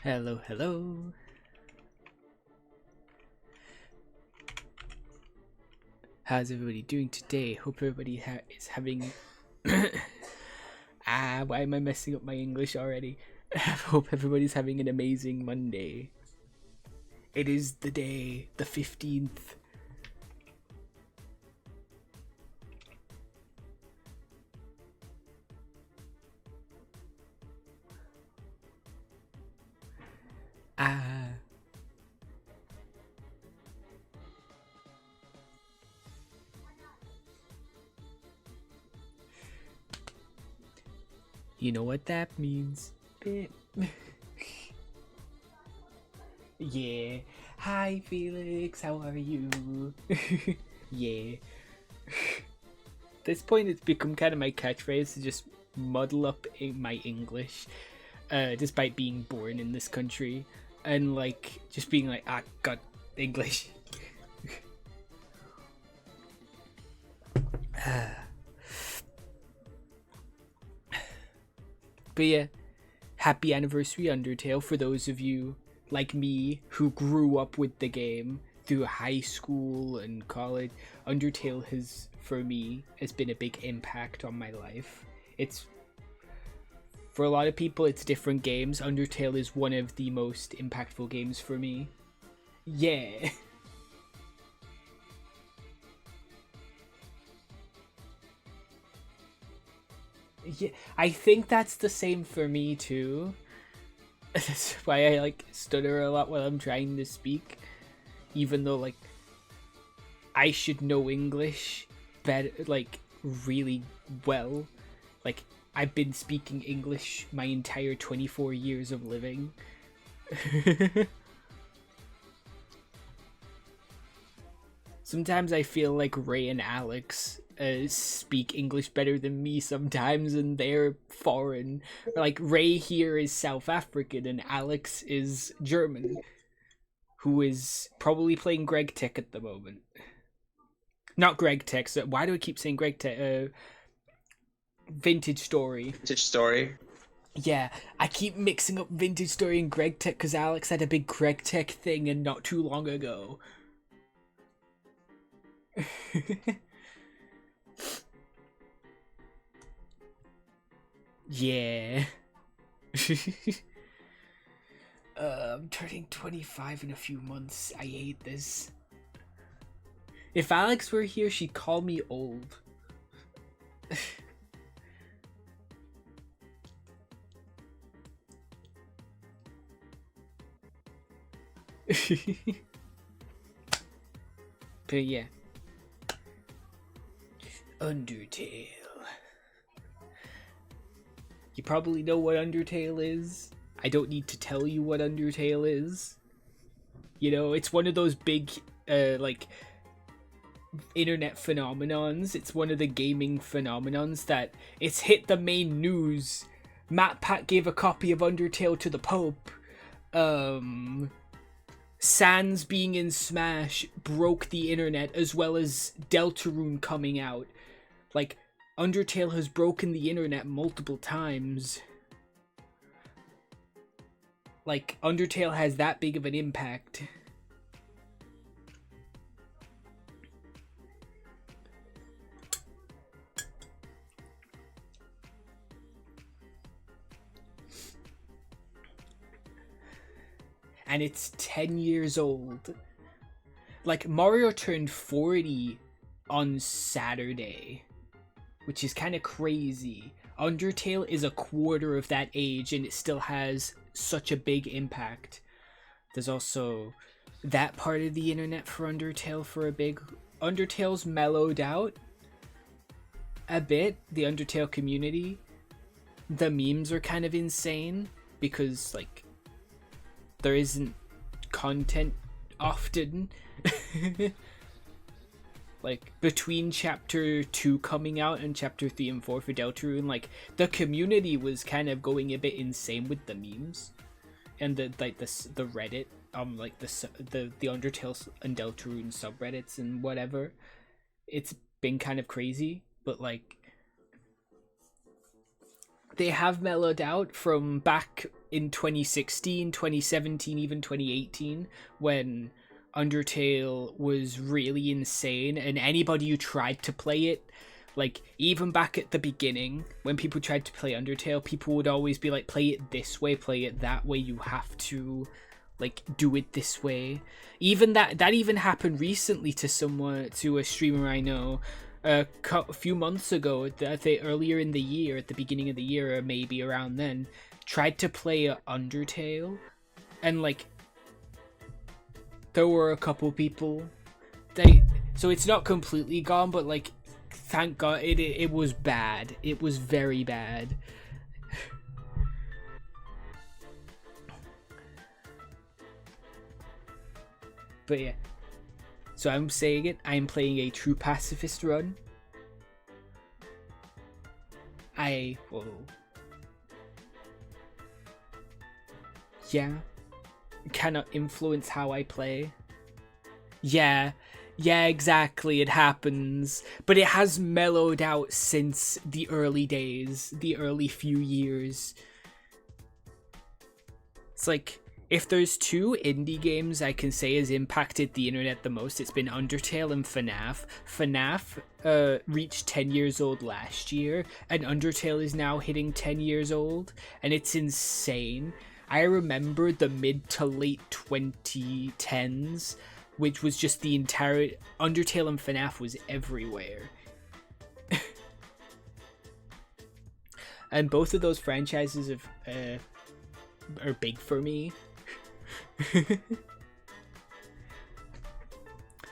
Hello, hello. How's everybody doing today? Hope everybody is having. Why am I messing up my English already? Hope everybody's having an amazing Monday. It is the day, the 15th. You know what that means? Yeah. Hi, Felix. How are you? Yeah. At this point, it's become kind of my catchphrase to just muddle up my English, despite being born in this country, and like just being like, God, English. But yeah, happy anniversary Undertale for those of you like me who grew up with the game through high school and college. Undertale has, for me, has been a big impact on my life. It's for a lot of people, it's different games. Undertale is one of the most impactful games for me. Yeah. Yeah, I think that's the same for me too. That's why I like stutter a lot while I'm trying to speak, even though like I should know English better, like really well. Like I've been speaking English my entire 24 years of living. Sometimes I feel like Ray and Alex speak English better than me sometimes, and they're foreign. Like Ray here is South African and Alex is German, who is probably playing Greg Tech at the moment. Not Greg Tech. So why do I keep saying Greg Tech? Vintage Story. Vintage Story. Yeah, I keep mixing up Vintage Story and Greg Tech because Alex had a big Greg Tech thing and not too long ago. Yeah. I'm turning 25 in a few months. I hate this. If Alex were here, she'd call me old. But yeah. Undertale. You probably know what Undertale is. I don't need to tell you what Undertale is. You know, it's one of those big, like, internet phenomenons. It's one of the gaming phenomenons that it's hit the main news. MatPat gave a copy of Undertale to the Pope. Sans being in Smash broke the internet, as well as Deltarune coming out. Like, Undertale has broken the internet multiple times. Like, Undertale has that big of an impact. And it's 10 years old. Like, Mario turned 40 on Saturday, which is kind of crazy. Undertale is a quarter of that age and it still has such a big impact. There's also that part of the internet for Undertale for a big... Undertale's mellowed out a bit, the Undertale community. The memes are kind of insane because, like, there isn't content often. Like, between chapter 2 coming out and chapter 3 and 4 for Deltarune, like, the community was kind of going a bit insane with the memes and the Reddit, like the Undertale and Deltarune subreddits and whatever. It's been kind of crazy, but like, they have mellowed out from back in 2016, 2017, even 2018, when Undertale was really insane, and anybody who tried to play it, like, even back at the beginning, when people tried to play Undertale, people would always be like, play it this way, play it that way, you have to, like, do it this way. Even that even happened recently to a streamer I know, a few months ago, I think earlier in the year, at the beginning of the year, or maybe around then, tried to play Undertale, and, like, there were a couple people, so it's not completely gone, but, like, thank God, it was bad. It was very bad. But yeah. So I'm saying it, I'm playing a true pacifist run. Yeah. Cannot influence how I play. Yeah, exactly, it happens. But it has mellowed out since the early days, the early few years. It's like, if there's two indie games I can say has impacted the internet the most, it's been Undertale and FNAF. FNAF reached 10 years old last year, and Undertale is now hitting 10 years old, and it's insane. I remember the mid to late 2010s, which was just the entire... Undertale and FNAF was everywhere. And both of those franchises are big for me.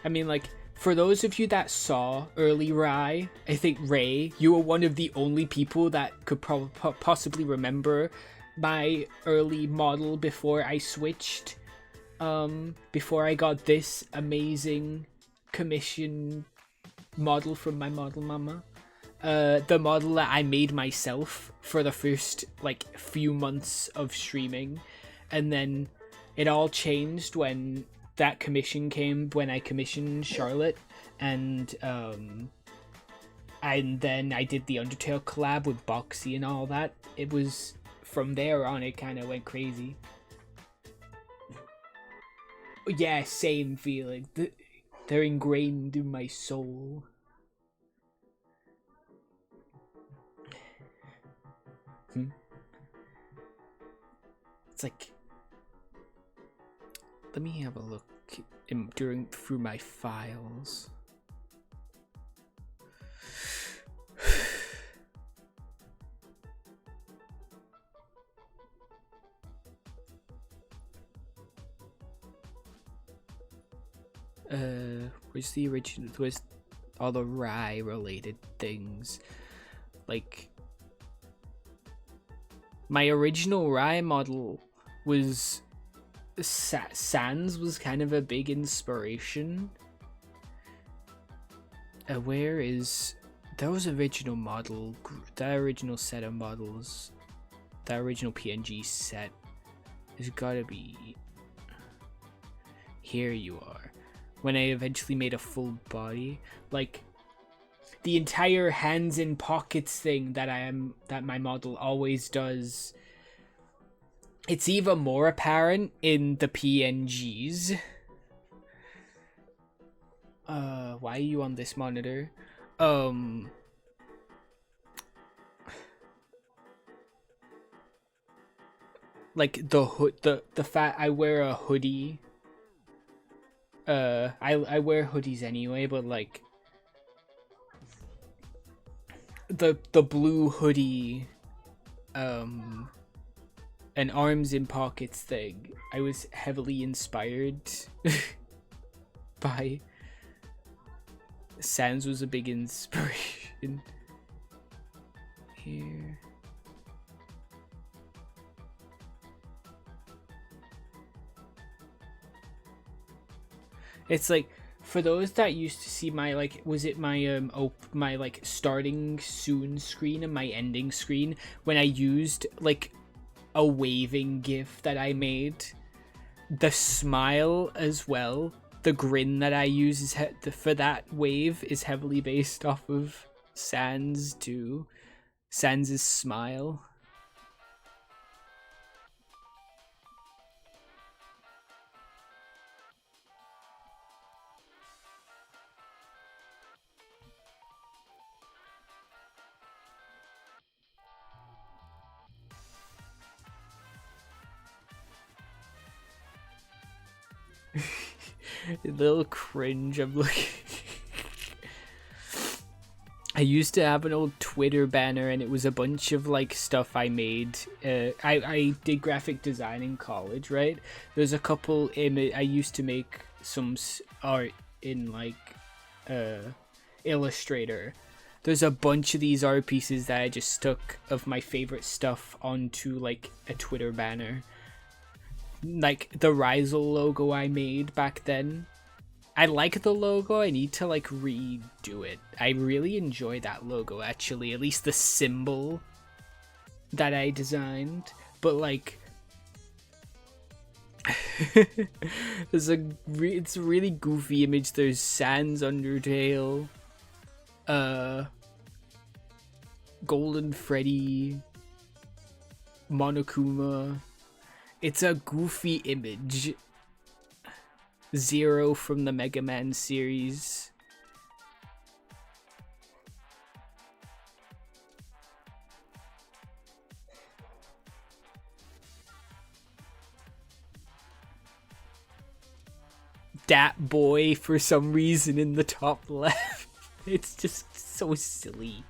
I mean, like, for those of you that saw early Rai, I think Ray, you were one of the only people that could possibly remember my early model before I switched. Before I got this amazing commission model from my model mama. The model that I made myself for the first, like, few months of streaming. And then it all changed when that commission came, when I commissioned Charlotte, and then I did the Undertale collab with Boxy and all that. It was, from there on, it kind of went crazy. Yeah, same feeling. They're ingrained in my soul. It's like, let me have a look through my files. Where's the original? Where's all the Rai related things? Like, my original Rai model was Sans was kind of a big inspiration. Where is those original model, that original set of models, that original PNG set? There's gotta be. Here you are. When I eventually made a full body, like the entire hands in pockets thing that my model always does. It's even more apparent in the PNGs. Why are you on this monitor? Like the hood, the fact I wear a hoodie. I wear hoodies anyway, but like the blue hoodie, an arms in pockets thing, I was heavily inspired by. Sans was a big inspiration. Here. It's like, for those that used to see my, like, was it my my like starting soon screen and my ending screen when I used like a waving gif that I made, the smile as well, the grin that I use is for that wave is heavily based off of Sans too. Sans's smile. A little cringe. I'm looking. I used to have an old Twitter banner, and it was a bunch of like stuff I made. I did graphic design in college, right? There's a couple I used to make some art in like Illustrator. There's a bunch of these art pieces that I just stuck of my favorite stuff onto like a Twitter banner. Like the Rizel logo I made back then. I like the logo. I need to like redo it. I really enjoy that logo actually, at least the symbol that I designed. But like it's a really goofy image. There's Sans Undertale, Golden Freddy, Monokuma. It's a goofy image. Zero from the Mega Man series. Dat Boy for some reason in the top left. It's just so silly.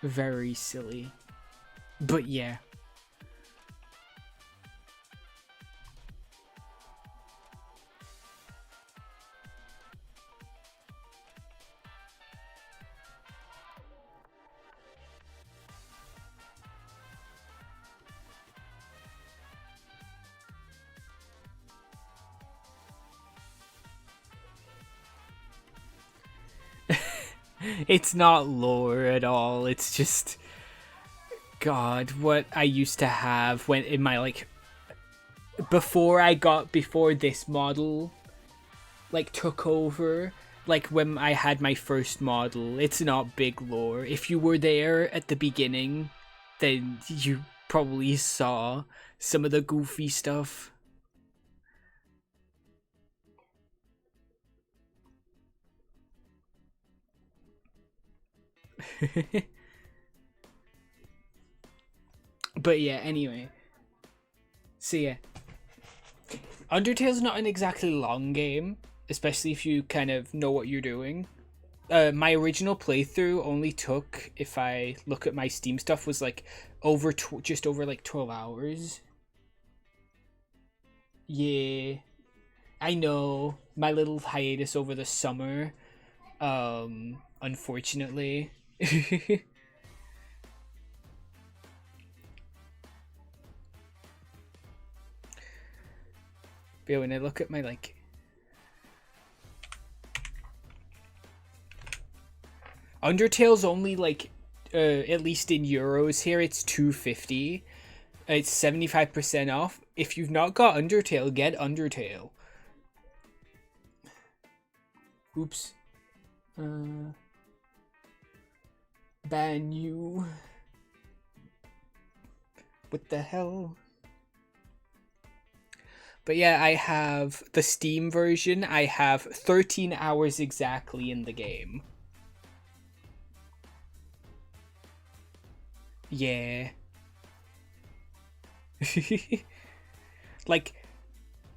Very silly. But yeah. It's not lore at all. It's just God, what I used to have when in my like before this model like took over, like when I had my first model. It's not big lore. If you were there at the beginning, then you probably saw some of the goofy stuff. But yeah, anyway. So yeah. Undertale's not an exactly long game, especially if you kind of know what you're doing. My original playthrough only took, if I look at my Steam stuff, was like just over like 12 hours. Yeah, I know. My little hiatus over the summer. Unfortunately. But yeah, when I look at my like Undertale's only like at least in euros here it's 250. It's 75% off. If you've not got Undertale, get Undertale. Oops. Ban you. What the hell? But yeah, I have the Steam version. I have 13 hours exactly in the game. Yeah. Like,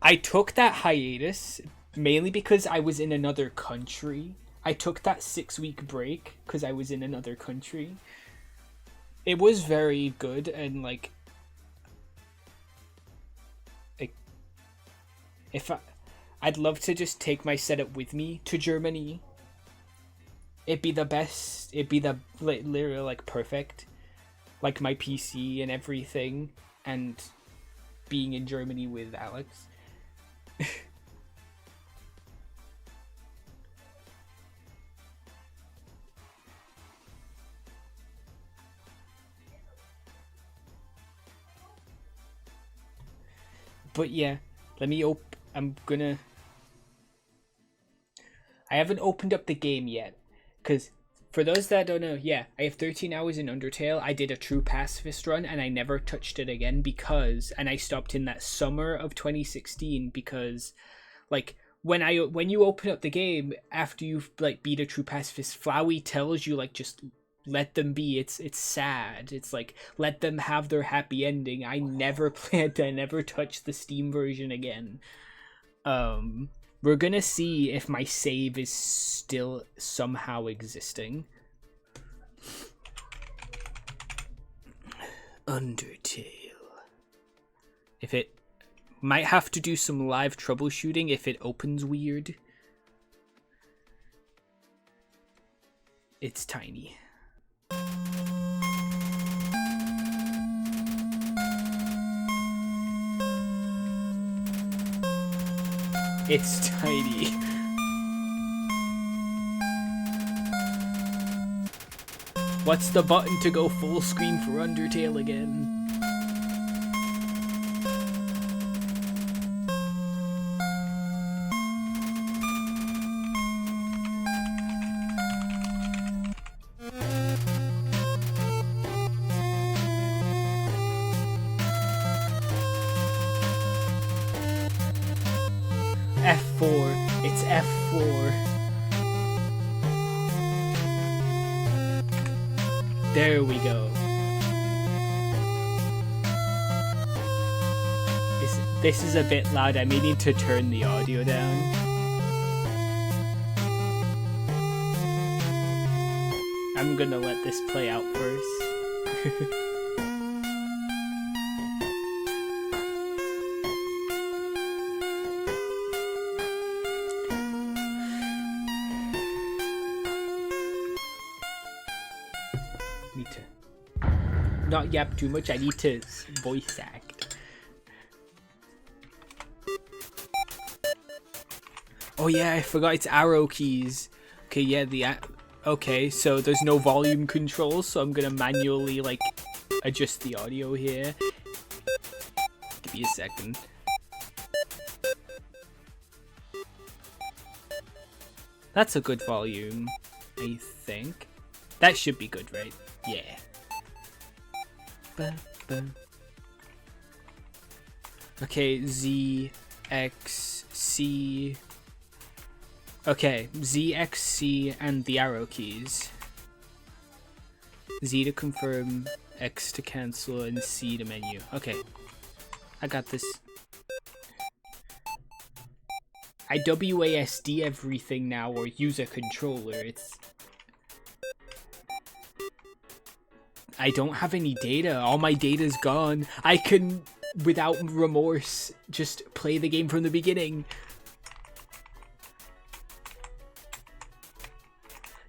I took that hiatus mainly because I was in another country. I took that 6-week break because I was in another country. It was very good and like if I'd love to just take my setup with me to Germany. It'd be the best. It'd be the literally like perfect, like my PC and everything, and being in Germany with Alex. But yeah, let me I'm gonna. I haven't opened up the game yet, because For those that don't know, yeah, I have 13 hours in Undertale. I did a true pacifist run and I never touched it again because, and I stopped in that summer of 2016 because, like, when you open up the game after you've like beat a true pacifist, Flowey tells you like just let them be. It's sad. It's like let them have their happy ending. I never planned. I never touched the Steam version again. We're gonna see if my save is still somehow existing. Undertale. If it might have to do some live troubleshooting if it opens weird. It's tiny. It's tiny. What's the button to go full screen for Undertale again? F4. It's F4. There we go. This is a bit loud. I may need to turn the audio down. I'm gonna let this play out first. Need to not yap too much. I need to voice act. Oh yeah, I forgot it's arrow keys. Okay, yeah, okay, so there's no volume control, so I'm gonna manually like adjust the audio here. Give me a second. That's a good volume, I think. That should be good, right? Yeah. Okay, Z, X, C. Okay, Z, X, C, and the arrow keys. Z to confirm, X to cancel, and C to menu. Okay, I got this. I WASD everything now, or use a controller. I don't have any data. All my data's gone. I can, without remorse, just play the game from the beginning.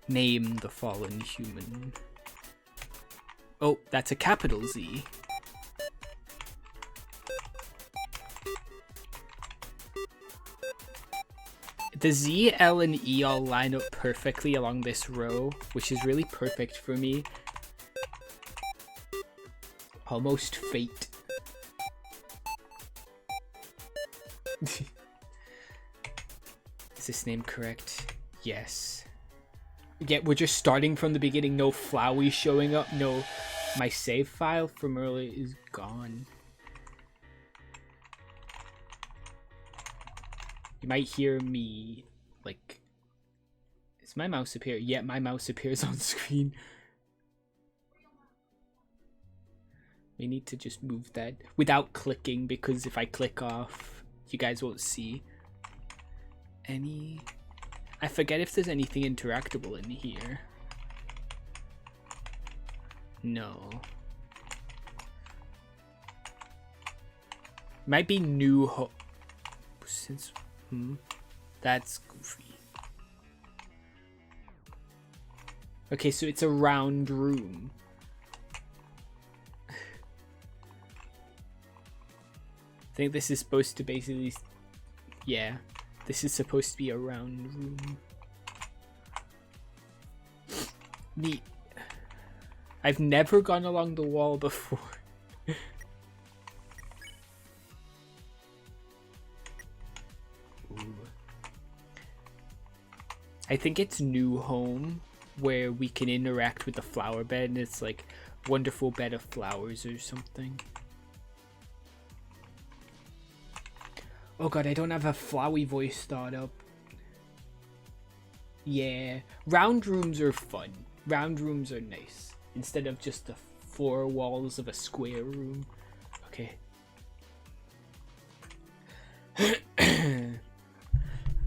Name the fallen human. Oh, that's a capital Z. The Z, L, and E all line up perfectly along this row, which is really perfect for me. Almost fate. Is this name correct? Yes. Yeah, we're just starting from the beginning. No Flowey showing up. No, my save file from earlier is gone. You might hear me, like... Is my mouse appear? Yeah, my mouse appears on screen. We need to just move that without clicking, because if I click off, you guys won't see any... I forget if there's anything interactable in here. No. Might be new since... That's goofy. Okay, so it's a round room. I think this is supposed to basically... Yeah, this is supposed to be a round room. Neat. I've never gone along the wall before. Ooh. I think it's new home. where we can interact with the flower bed, and it's like wonderful bed of flowers or something. Oh god, I don't have a flowy voice thought up. Yeah, round rooms are fun. Round rooms are nice instead of just the four walls of a square room. Okay.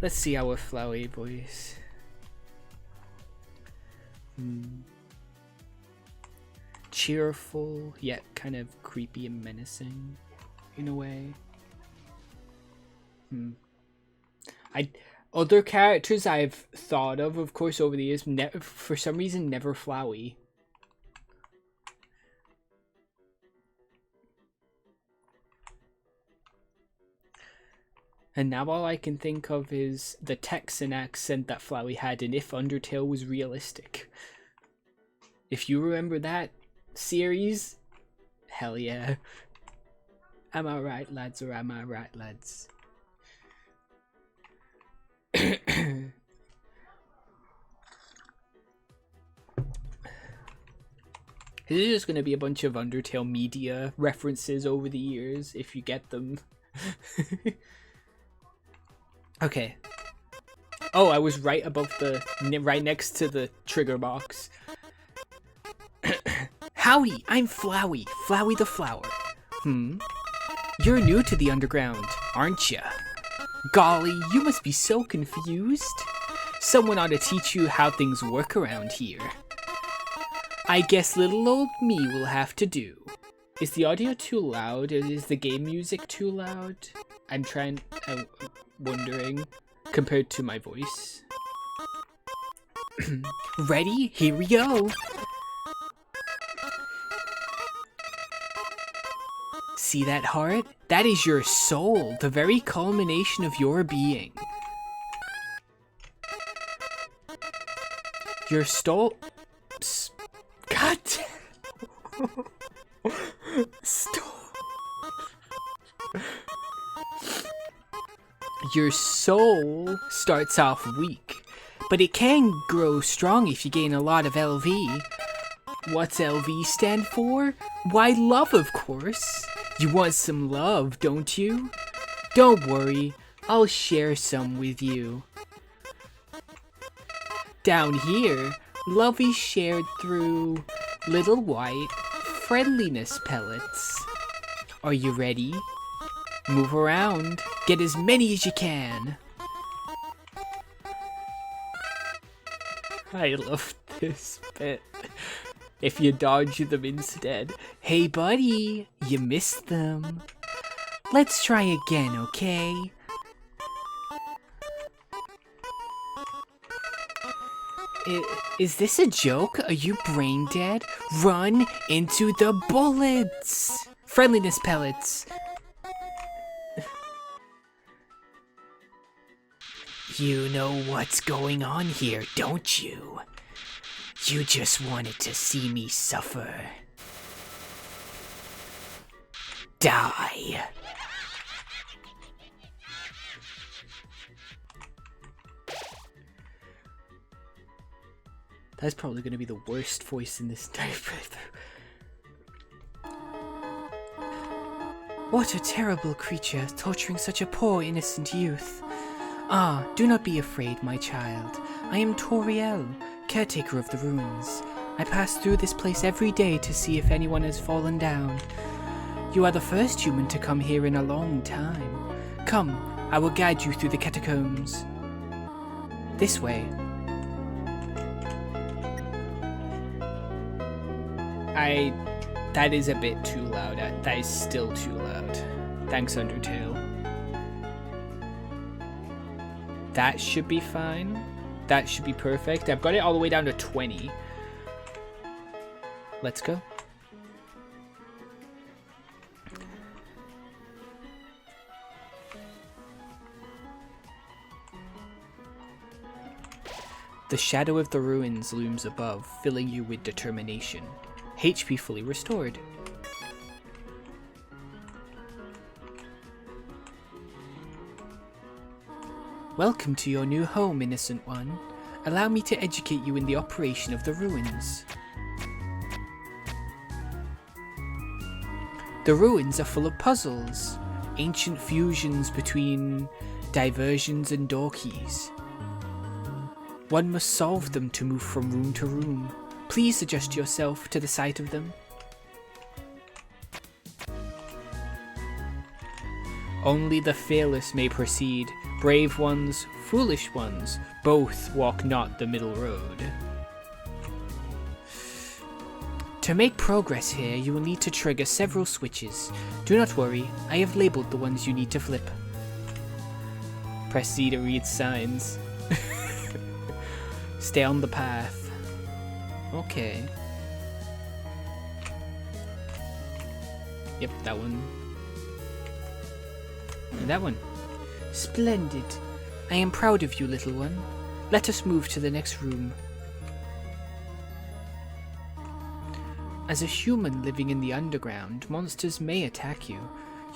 Let's see our flowy voice. Cheerful, yet kind of creepy and menacing in a way. Other characters I've thought of course, over the years, for some reason, never flowy. And now all I can think of is the Texan accent that Flowey had in If Undertale Was Realistic. If you remember that series, hell yeah. Am I right, lads, or am I right, lads? This is just going to be a bunch of Undertale media references over the years, if you get them. Okay. Oh, I was right above right next to the trigger box. Howdy, I'm Flowey, Flowey the Flower. You're new to the underground, aren't ya? Golly, you must be so confused. Someone ought to teach you how things work around here. I guess little old me will have to do. Is the audio too loud? Is the game music too loud? I'm wondering, compared to my voice. Ready? Here we go! See that heart? That is your soul, the very culmination of your being. Your soul... God! Stop. Your soul starts off weak, but it can grow strong if you gain a lot of LV. What's LV stand for? Why, love, of course. You want some love, don't you? Don't worry, I'll share some with you. Down here, love is shared through little white friendliness pellets. Are you ready? Move around. Get as many as you can. I love this bit. If you dodge them instead. Hey buddy, you missed them. Let's try again, okay? Is this a joke? Are you brain dead? Run into the bullets! Friendliness pellets. You know what's going on here, don't you? You just wanted to see me suffer. Die. That's probably going to be the worst voice in this entire playthrough. What a terrible creature, torturing such a poor innocent youth. Ah, do not be afraid, my child. I am Toriel, caretaker of the ruins. I pass through this place every day to see if anyone has fallen down. You are the first human to come here in a long time. Come, I will guide you through the catacombs. This way. That is a bit too loud. That is still too loud. Thanks, Undertale. That should be fine. That should be perfect. I've got it all the way down to 20. Let's go. The shadow of the ruins looms above, filling you with determination. HP fully restored. Welcome to your new home, innocent one. Allow me to educate you in the operation of the ruins. The ruins are full of puzzles, ancient fusions between diversions and door keys. One must solve them to move from room to room. Please adjust yourself to the sight of them. Only the fearless may proceed. Brave ones, foolish ones, both walk not the middle road. To make progress here, you will need to trigger several switches. Do not worry, I have labeled the ones you need to flip. Press C to read signs. Stay on the path. Okay. Yep, that one. And that one. Splendid. I am proud of you, little one. Let us move to the next room. As a human living in the underground, monsters may attack you.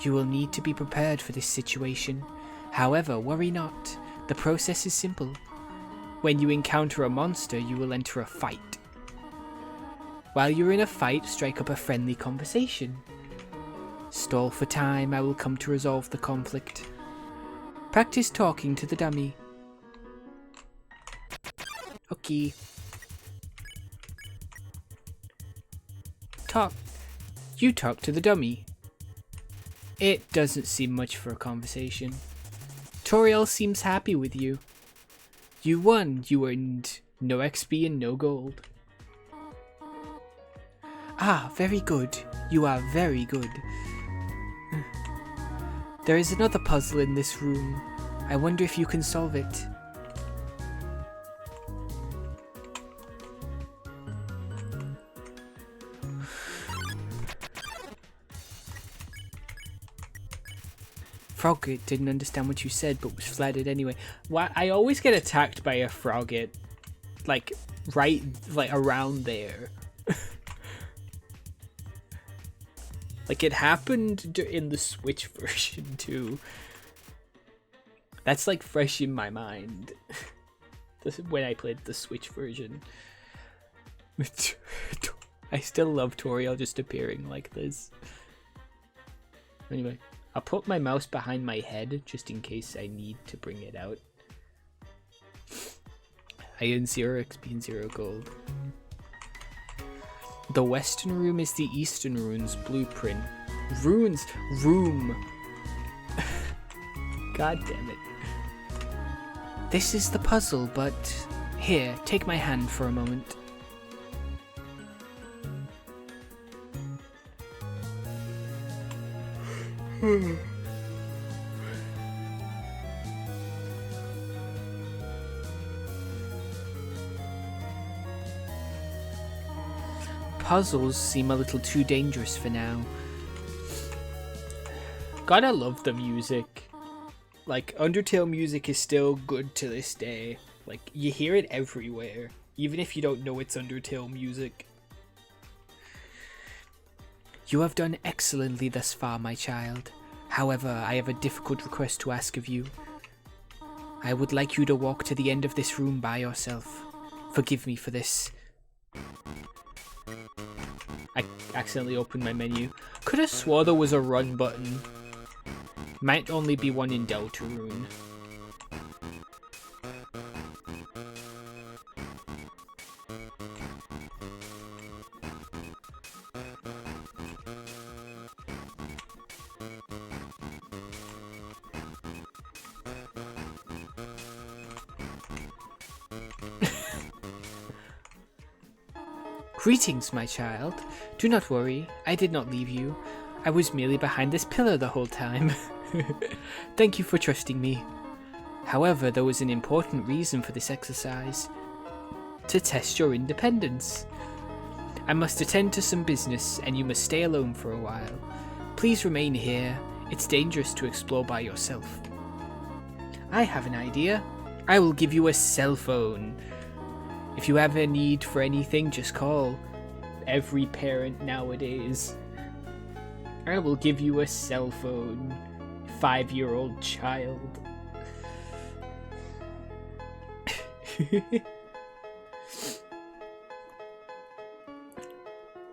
You will need to be prepared for this situation. However, worry not. The process is simple. When you encounter a monster, you will enter a fight. While you're in a fight, strike up a friendly conversation. Stall for time, I will come to resolve the conflict. Practice talking to the dummy. Okay. You talk to the dummy. It doesn't seem much for a conversation. Toriel seems happy with you. You won. You earned no XP and no gold. Ah, very good. You are very good. There is another puzzle in this room. I wonder if you can solve it. Frogget didn't understand what you said, but was flattered anyway. Why? I always get attacked by a Frogget, like right, like around there. Like it happened in the Switch version too. That's like fresh in my mind. When I played the Switch version. I still love Toriel just appearing like this. Anyway. I'll put my mouse behind my head just in case I need to bring it out. I earned 0 XP and 0 gold. The western room is the eastern rune's blueprint. Room. God damn it. This is the puzzle, but here, take my hand for a moment. Puzzles seem a little too dangerous for now. Gotta love the music. Like, Undertale music is still good to this day. Like, you hear it everywhere, even if you don't know it's Undertale music. You have done excellently thus far, my child. However, I have a difficult request to ask of you. I would like you to walk to the end of this room by yourself. Forgive me for this. I accidentally opened my menu. Could have swore there was a run button. Might only be one in Deltarune. Greetings, my child. Do not worry, I did not leave you. I was merely behind this pillar the whole time. Thank you for trusting me. However, there was an important reason for this exercise. To test your independence. I must attend to some business, and you must stay alone for a while. Please remain here. It's dangerous to explore by yourself. I have an idea. I will give you a cell phone. If you have a need for anything, just call. Every parent nowadays. I will give you a cell phone, 5-year-old child.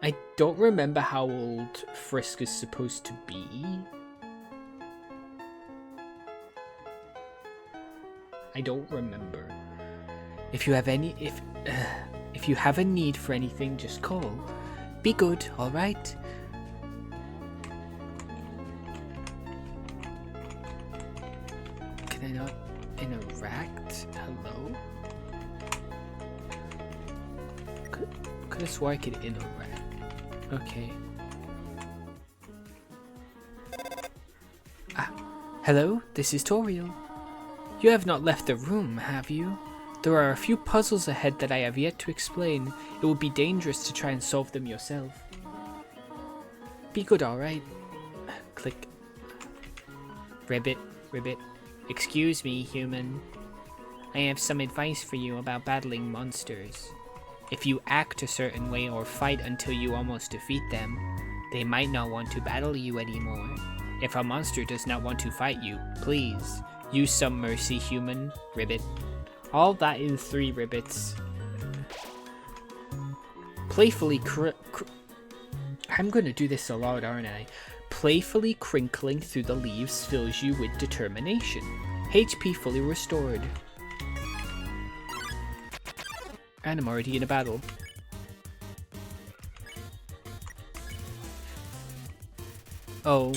I don't remember how old Frisk is supposed to be. I don't remember. If you have if you have a need for anything, just call. Be good, all right? Can I not interact? Hello? Could have swore I could interact. Okay. Ah, hello, this is Toriel. You have not left the room, have you? There are a few puzzles ahead that I have yet to explain. It would be dangerous to try and solve them yourself. Be good, alright? Click. Ribbit, ribbit. Excuse me, human. I have some advice for you about battling monsters. If you act a certain way or fight until you almost defeat them, they might not want to battle you anymore. If a monster does not want to fight you, please use some mercy, human. Ribbit. All that in 3 ribbits. Playfully I'm gonna do this a lot, aren't I? Playfully crinkling through the leaves fills you with determination. HP fully restored. And I'm already in a battle. Oh,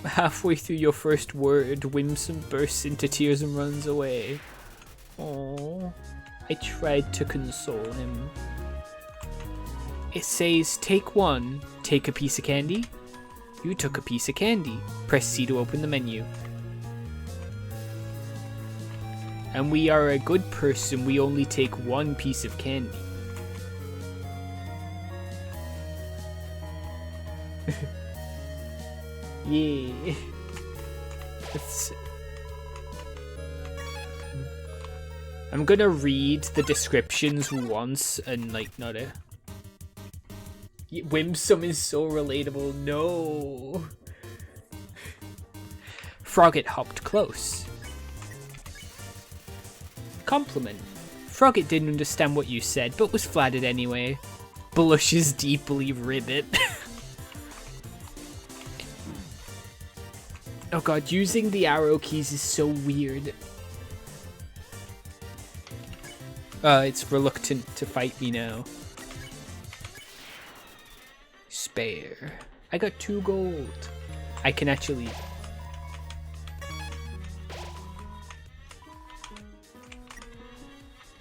halfway through your first word, Whimsun bursts into tears and runs away. Oh, I tried to console him. It says, take 1, take a piece of candy. You took a piece of candy. Press C to open the menu. And we are a good person, we only take 1 piece of candy. Yeah. I'm gonna read the descriptions once and like not a... Whimsun is so relatable, no. Frogget hopped close. Compliment. Frogget didn't understand what you said, but was flattered anyway. Blushes deeply, Ribbit. Oh god, using the arrow keys is so weird. It's reluctant to fight me now. Spare. I got 2 gold. I can actually...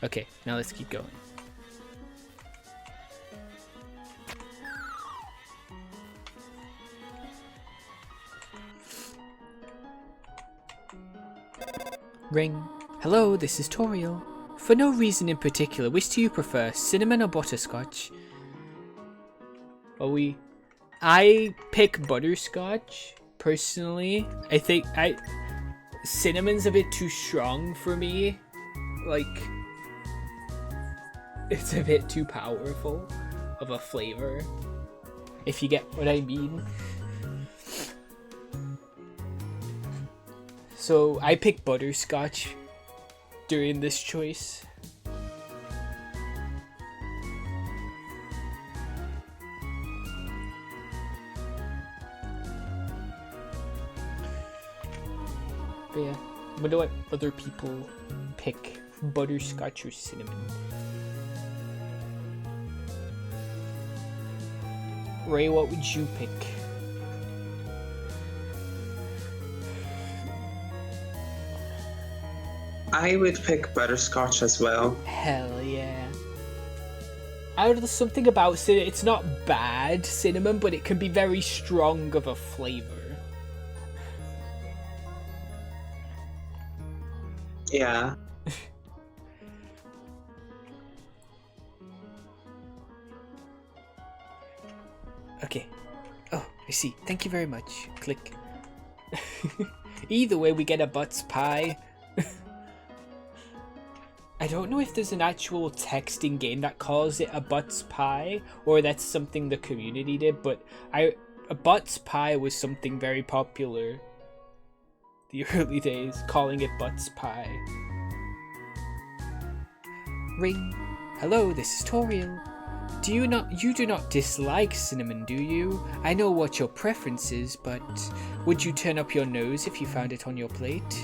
Okay, now let's keep going. Ring. Hello, this is Toriel. For no reason in particular, which do you prefer, cinnamon or butterscotch? I pick butterscotch, personally. I think cinnamon's a bit too strong for me. Like, it's a bit too powerful of a flavor, if you get what I mean. So I pick butterscotch during this choice. But yeah, I wonder what other people pick, butterscotch or cinnamon. Ray, what would you pick? I would pick butterscotch as well. Hell yeah. There's something about cinnamon, it's not bad cinnamon, but it can be very strong of a flavor. Yeah. Okay. Oh, I see. Thank you very much. Click. Either way, we get a Butts Pie. I don't know if there's an actual text in game that calls it a Butts Pie, or that's something the community did, but a Butts Pie was something very popular the early days, calling it Butts Pie. Ring. Hello, this is Toriel. You do not dislike cinnamon, do you? I know what your preference is, but would you turn up your nose if you found it on your plate?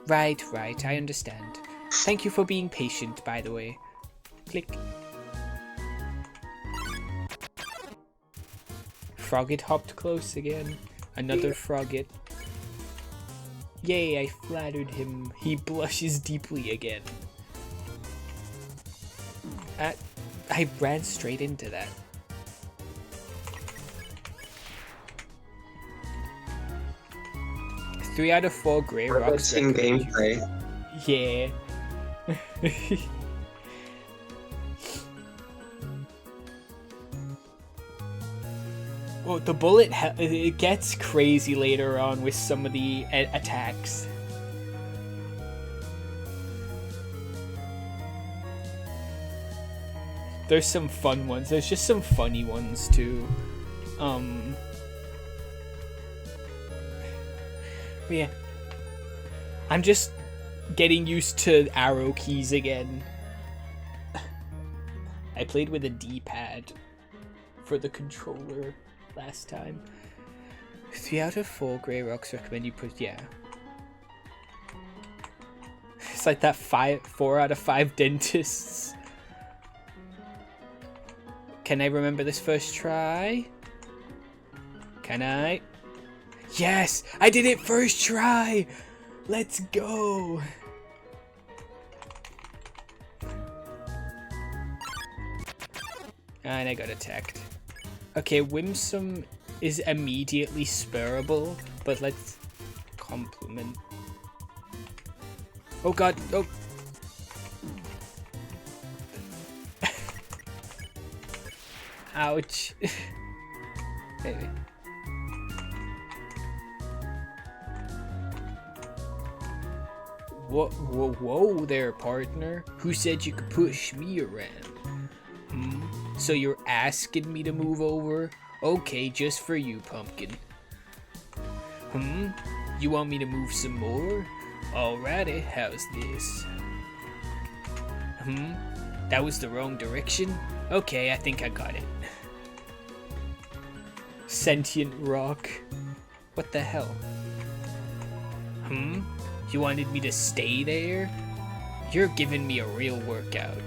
Right, I understand. Thank you for being patient, by the way. Click. Frogget hopped close again. Another Frogget. Yay, I flattered him. He blushes deeply again. I ran straight into that. Three out of 4 grey rocks. In gameplay. Yeah. Oh, the bullet, it gets crazy later on with some of the attacks. There's some fun ones. There's just some funny ones too. Yeah. I'm just getting used to arrow keys again. I played with a D-pad for the controller last time. 3 out of 4 grey rocks recommend you put, yeah. It's like that 4 out of 5 dentists. Can I remember this first try? Can I? Yes! I did it first try! Let's go! And I got attacked. Okay, Whimsome is immediately spurable, but let's compliment. Oh god, oh! Ouch. Maybe. Whoa there, partner. Who said you could push me around? So you're asking me to move over? Okay, just for you, pumpkin. You want me to move some more? Alrighty, how's this? That was the wrong direction? Okay, I think I got it. Sentient rock. What the hell? You wanted me to stay there? You're giving me a real workout.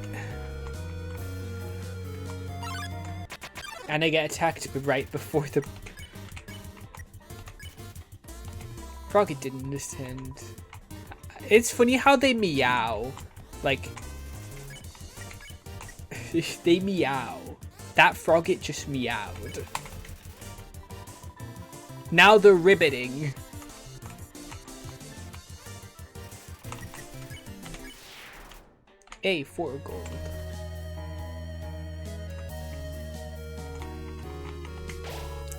And I get attacked right before the... Frogget didn't understand. It's funny how they meow. Like... they meow. That Frogget just meowed. Now they're ribbiting. Hey, 4 gold.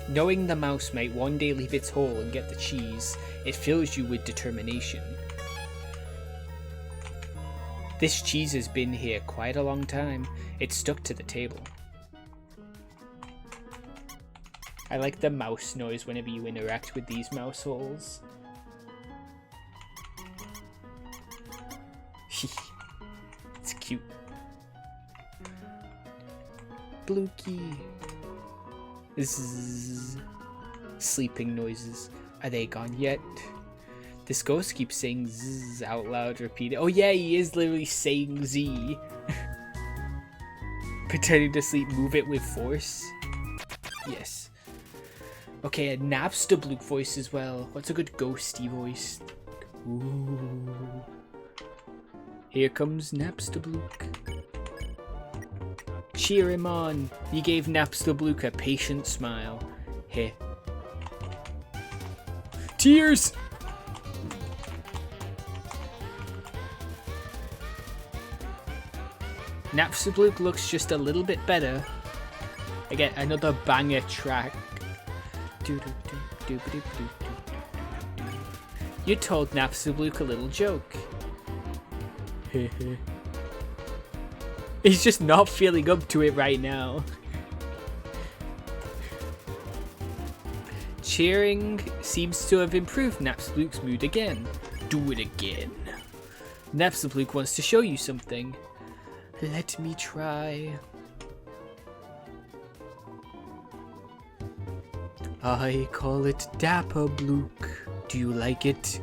Knowing the mouse might one day leave its hole and get the cheese, it fills you with determination. This cheese has been here quite a long time. It's stuck to the table. I like the mouse noise whenever you interact with these mouse holes. It's cute. Blookie. Zzz. Sleeping noises. Are they gone yet? This ghost keeps saying zzz out loud, repeating. Oh yeah, he is literally saying Z. Pretending to sleep, move it with force. Yes. Okay, a Napstablook voice as well. What's a good ghosty voice? Ooh. Here comes Napstablook. Cheer him on. He gave Napstablook a patient smile. Heh. Tears! Napstablook looks just a little bit better. I get another banger track. You told Napstablook a little joke. He's just not feeling up to it right now. Cheering seems to have improved Napstablook's mood again. Do it again. Napstablook wants to show you something. Let me try. I call it Dapper Blook. Do you like it?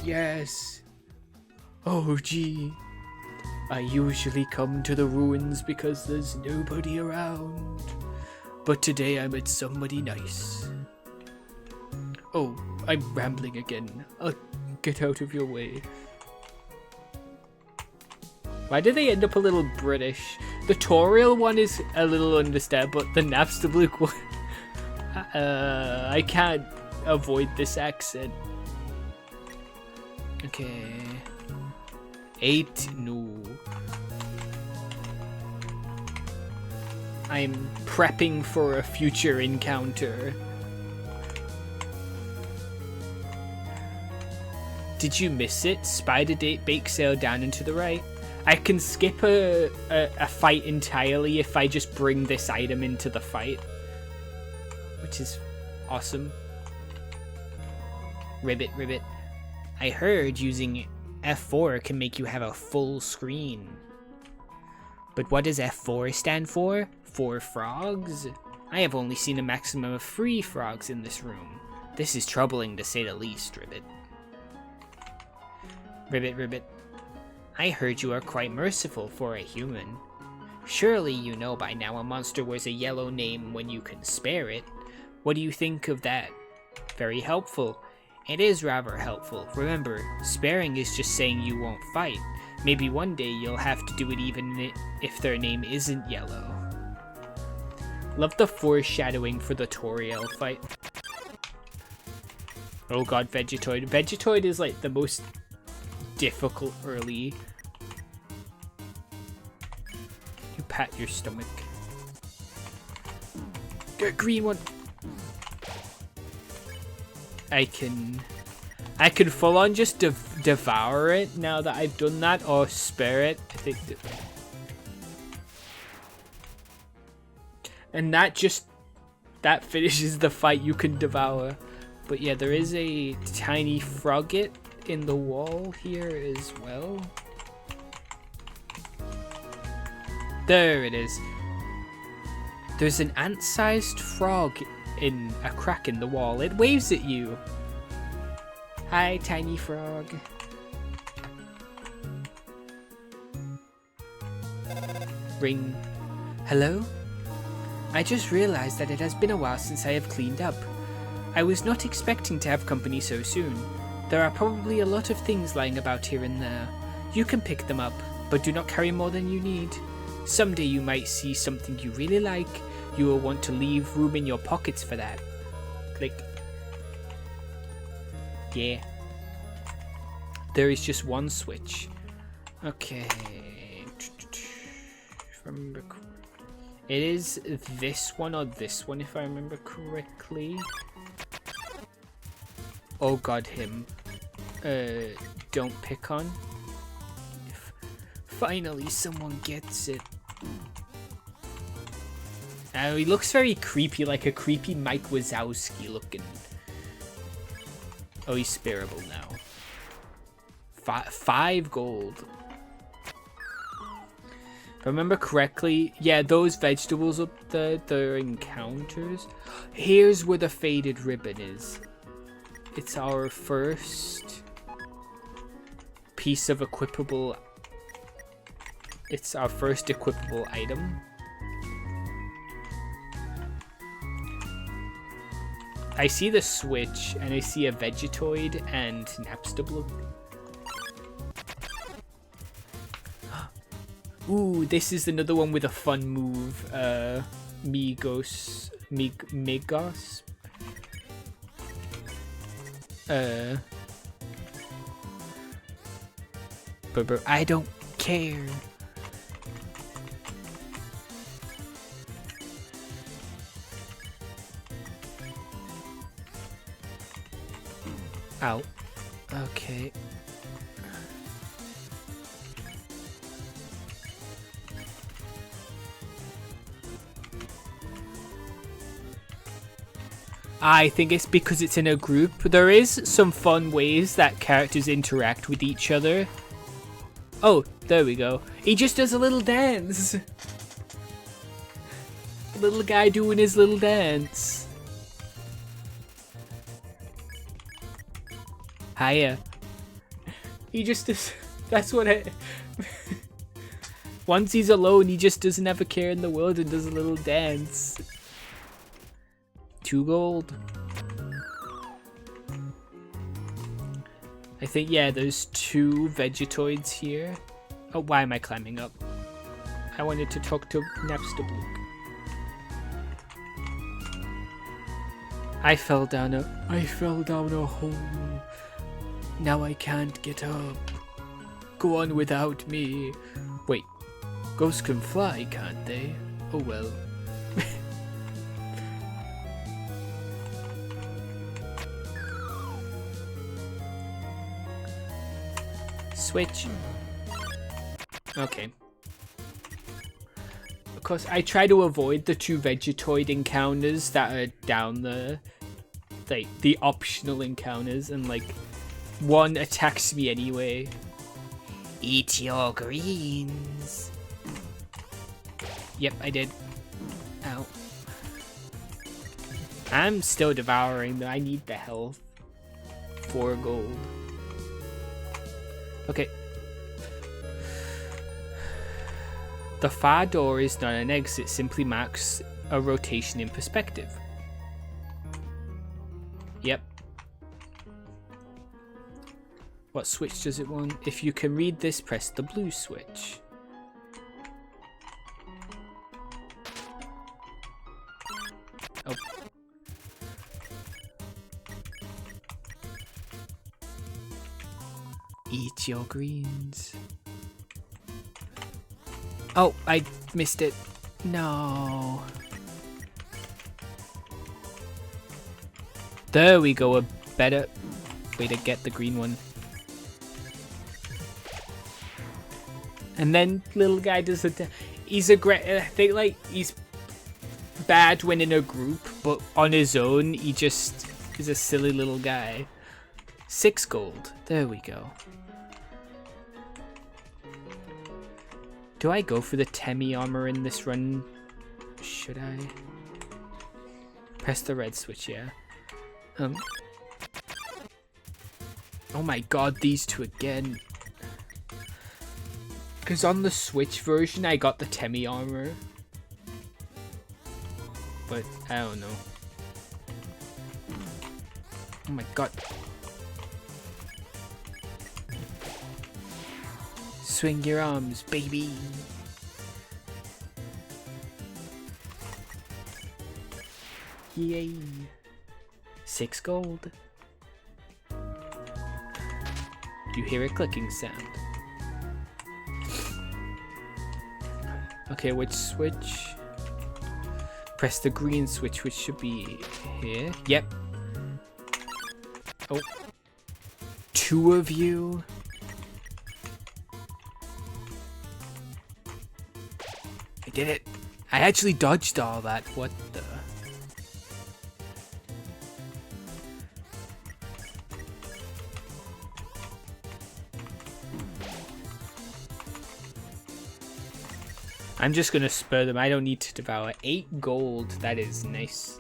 Yes. Oh gee. I usually come to the ruins because there's nobody around. But today I met somebody nice. Oh, I'm rambling again. I'll get out of your way. Why do they end up a little British? The Toriel one is a little understandable, but the Napstablook one... I can't avoid this accent. Okay. 8, no. I'm prepping for a future encounter. Did you miss it? Spider bake sale down and to the right. I can skip a fight entirely if I just bring this item into the fight, which is awesome. Ribbit. I heard using F4 can make you have a full screen. But what does F4 stand for? 4 frogs? I have only seen a maximum of 3 frogs in this room. This is troubling to say the least, Ribbit. Ribbit. I heard you are quite merciful for a human. Surely you know by now a monster wears a yellow name when you can spare it. What do you think of that? Very helpful. It is rather helpful. Remember, sparing is just saying you won't fight. Maybe one day you'll have to do it even if their name isn't yellow. Love the foreshadowing for the Toriel fight. Oh god, Vegetoid. Vegetoid is like the most difficult early. You pat your stomach. Get green one. I can full on just devour it now that I've done that, or spare it. I think and that finishes the fight. You can devour. But yeah, there is a tiny frogget in the wall here as well. There it is. There's an ant-sized frog in a crack in the wall. It waves at you. Hi, tiny frog. Ring. Hello? I just realized that it has been a while since I have cleaned up. I was not expecting to have company so soon. There are probably a lot of things lying about here and there. You can pick them up, but do not carry more than you need. Someday you might see something you really like. You will want to leave room in your pockets for that. Click. Yeah. There is just one switch. Okay. It is this one or this one, if I remember correctly. Oh god, him. Don't pick on. Finally, someone gets it. He looks very creepy, like a creepy Mike Wazowski looking. Oh, he's spareable now. 5 gold. If I remember correctly, yeah, those vegetables up there, they're encounters. Here's where the faded ribbon is. It's our first piece of equipable. It's our first equipable item. I see the switch, and I see a Vegetoid and Napstablook. Ooh, this is another one with a fun move. Migos. But I don't care. Ow. Okay. I think it's because it's in a group. There is some fun ways that characters interact with each other. Oh, there we go. He just does a little dance. little guy doing his little dance. Hiya. He just does. That's what I. Once he's alone, he just doesn't have a care in the world and does a little dance. 2 gold. I think, yeah, there's 2 Vegetoids here. Oh, why am I climbing up? I wanted to talk to Napstablook. I fell down a hole. Now I can't get up. Go on without me. Wait, ghosts can fly, can't they? Oh well. Switch. Okay. Of course, I try to avoid the 2 Vegetoid encounters that are down there. Like, the optional encounters, and like, one attacks me anyway. Eat your greens. Yep, I did. Ow. I'm still devouring though. I need the health. 4 gold. Okay. The far door is not an exit, simply marks a rotation in perspective. Yep. What switch does it want? If you can read this, press the blue switch. Oh. Eat your greens. Oh, I missed it. No. There we go, a better way to get the green one. And then little guy does it. He's a great. I think like he's bad when in a group, but on his own, he just is a silly little guy. 6 gold. There we go. Do I go for the Temi armor in this run? Should I? Press the red switch, yeah. Oh my god, these 2 again. Because on the Switch version, I got the Temi armor. But, I don't know. Oh my god. Swing your arms, baby. Yay. 6 gold. You hear a clicking sound. Okay, which switch? Press the green switch, which should be here. Yep. Oh. 2 of you. I did it. I actually dodged all that. What the? I'm just gonna spur them. I don't need to devour. 8 gold. That is nice.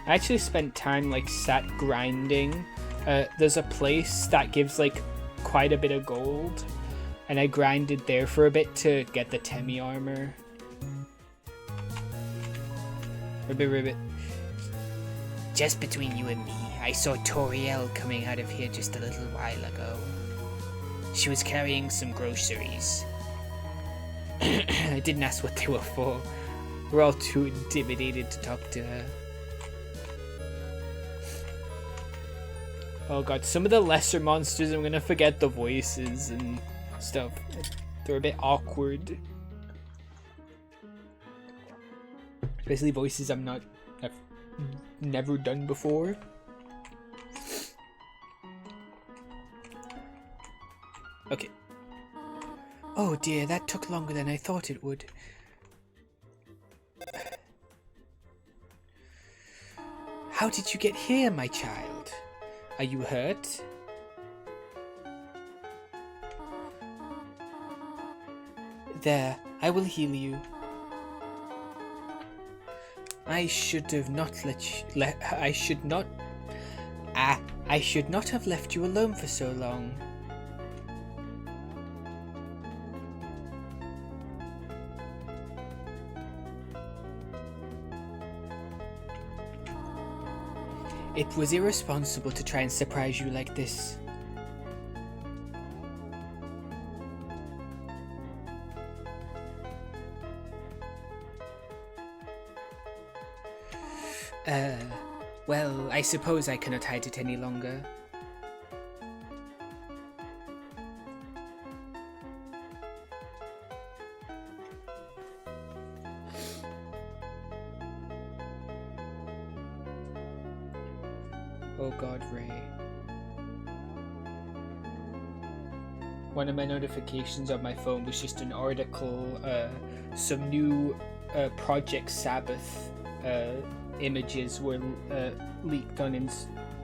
I actually spent time like sat grinding. There's a place that gives like quite a bit of gold, and I grinded there for a bit to get the Temi armor. Ribbit. Just between you and me, I saw Toriel coming out of here just a little while ago. She was carrying some groceries. I didn't ask what they were for. We're all too intimidated to talk to her. Oh god, some of the lesser monsters, I'm gonna forget the voices and stuff. They're a bit awkward. Especially voices I've never done before. Okay. Oh dear, that took longer than I thought it would. How did you get here, my child? Are you hurt? There, I will heal you. I should have not I should not have left you alone for so long. It was irresponsible to try and surprise you like this. Well, I suppose I cannot hide it any longer. Oh God, Ray. One of my notifications on my phone was just an article, some new Project Sabbath images were leaked on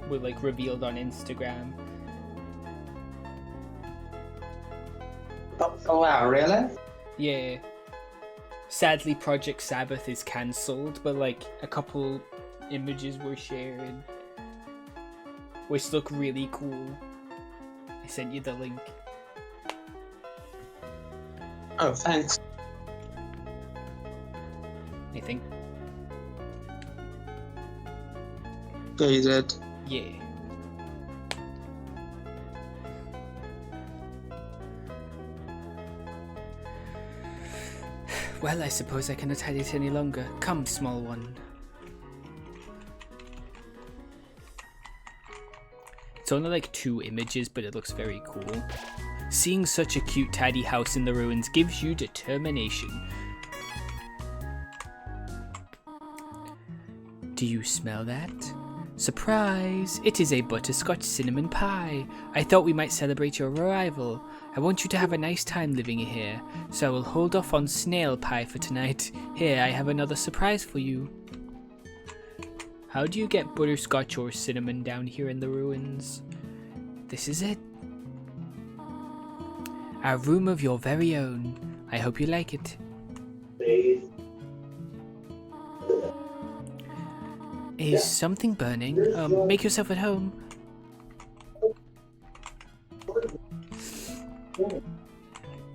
were like revealed on Instagram. Oh wow, really? Yeah. Sadly, Project Sabbath is cancelled, but like a couple images were shared, which look really cool. I sent you the link. Oh, thanks. I think. Yeah, you did. Yeah. Well, I suppose I cannot hide it any longer. Come, small one. It's only like 2 images, but it looks very cool. Seeing such a cute tidy house in the ruins gives you determination. Do you smell that? Surprise! It is a butterscotch cinnamon pie. I thought we might celebrate your arrival. I want you to have a nice time living here, so I will hold off on snail pie for tonight. Here, I have another surprise for you. How do you get butterscotch or cinnamon down here in the ruins? This is it. A room of your very own. I hope you like it. Is something burning? Make yourself at home.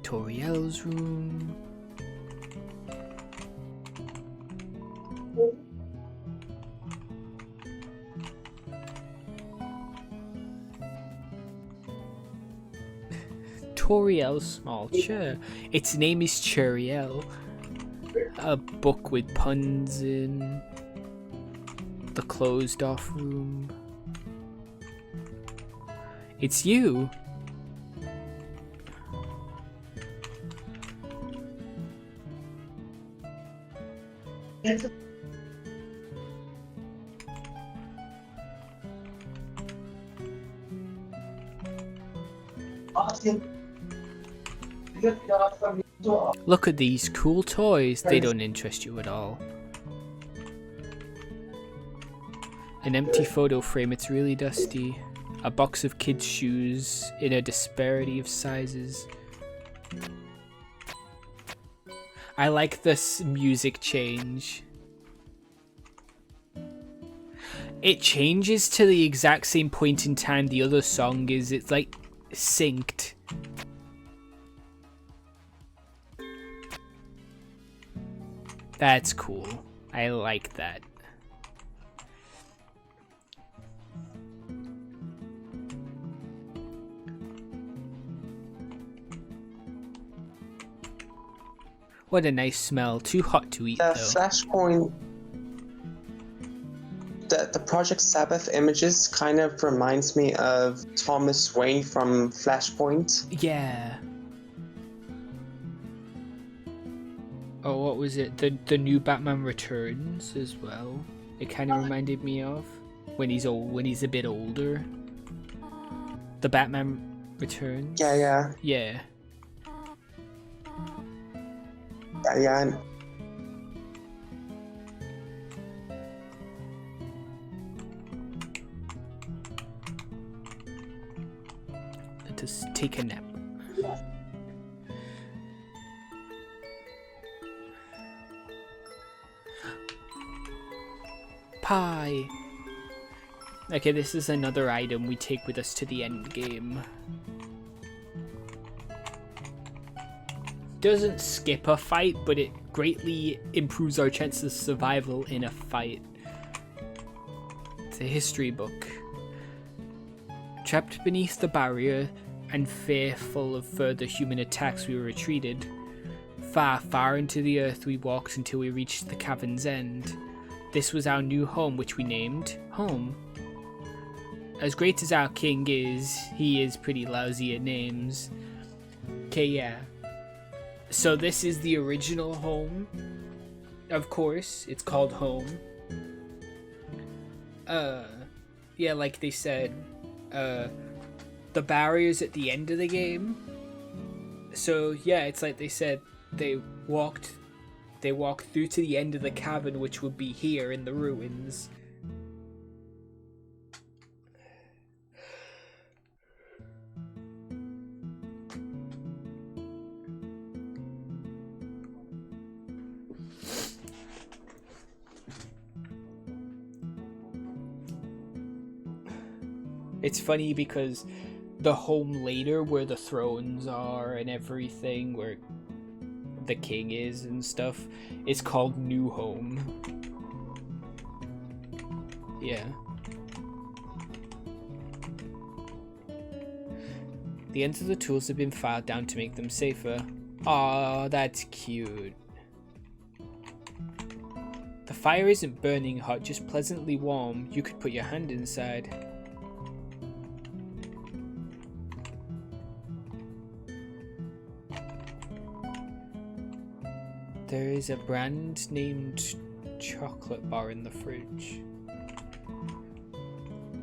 Toriel's room. Toriel's small chair. Its name is Churiel. A book with puns in. The closed off room. It's you. Look at these cool toys. They don't interest you at all. An empty photo frame, it's really dusty. A box of kids' shoes in a disparity of sizes. I like this music change. It changes to the exact same point in time the other song is. It's like synced. That's cool. I like that. What a nice smell. Too hot to eat, though. Flashpoint. The Project Sabbath images kind of reminds me of Thomas Wayne from Flashpoint. Yeah. Oh, what was it? The new Batman Returns as well. It kind of reminded me of when he's old, when he's a bit older. The Batman Returns. Yeah. Yeah. Yeah. Let us take a nap. pie. Okay, this is another item we take with us to the end game. Doesn't skip a fight, but it greatly improves our chances of survival in a fight. It's a history book. Trapped beneath the barrier and fearful of further human attacks, we retreated. Far, far into the earth we walked until we reached the cavern's end. This was our new home, which we named Home. As great as our king is, he is pretty lousy at names. Okay, yeah. So this is the original home. Of course, it's called Home. Yeah, like they said, the barrier's at the end of the game. So yeah, it's like they said, they walked through to the end of the cavern, which would be here in the ruins. It's funny because the home later, where the thrones are and everything, where the king is and stuff, is called New Home. Yeah. The ends of the tools have been filed down to make them safer. Aw, that's cute. The fire isn't burning hot, just pleasantly warm. You could put your hand inside. There is a brand named chocolate bar in the fridge.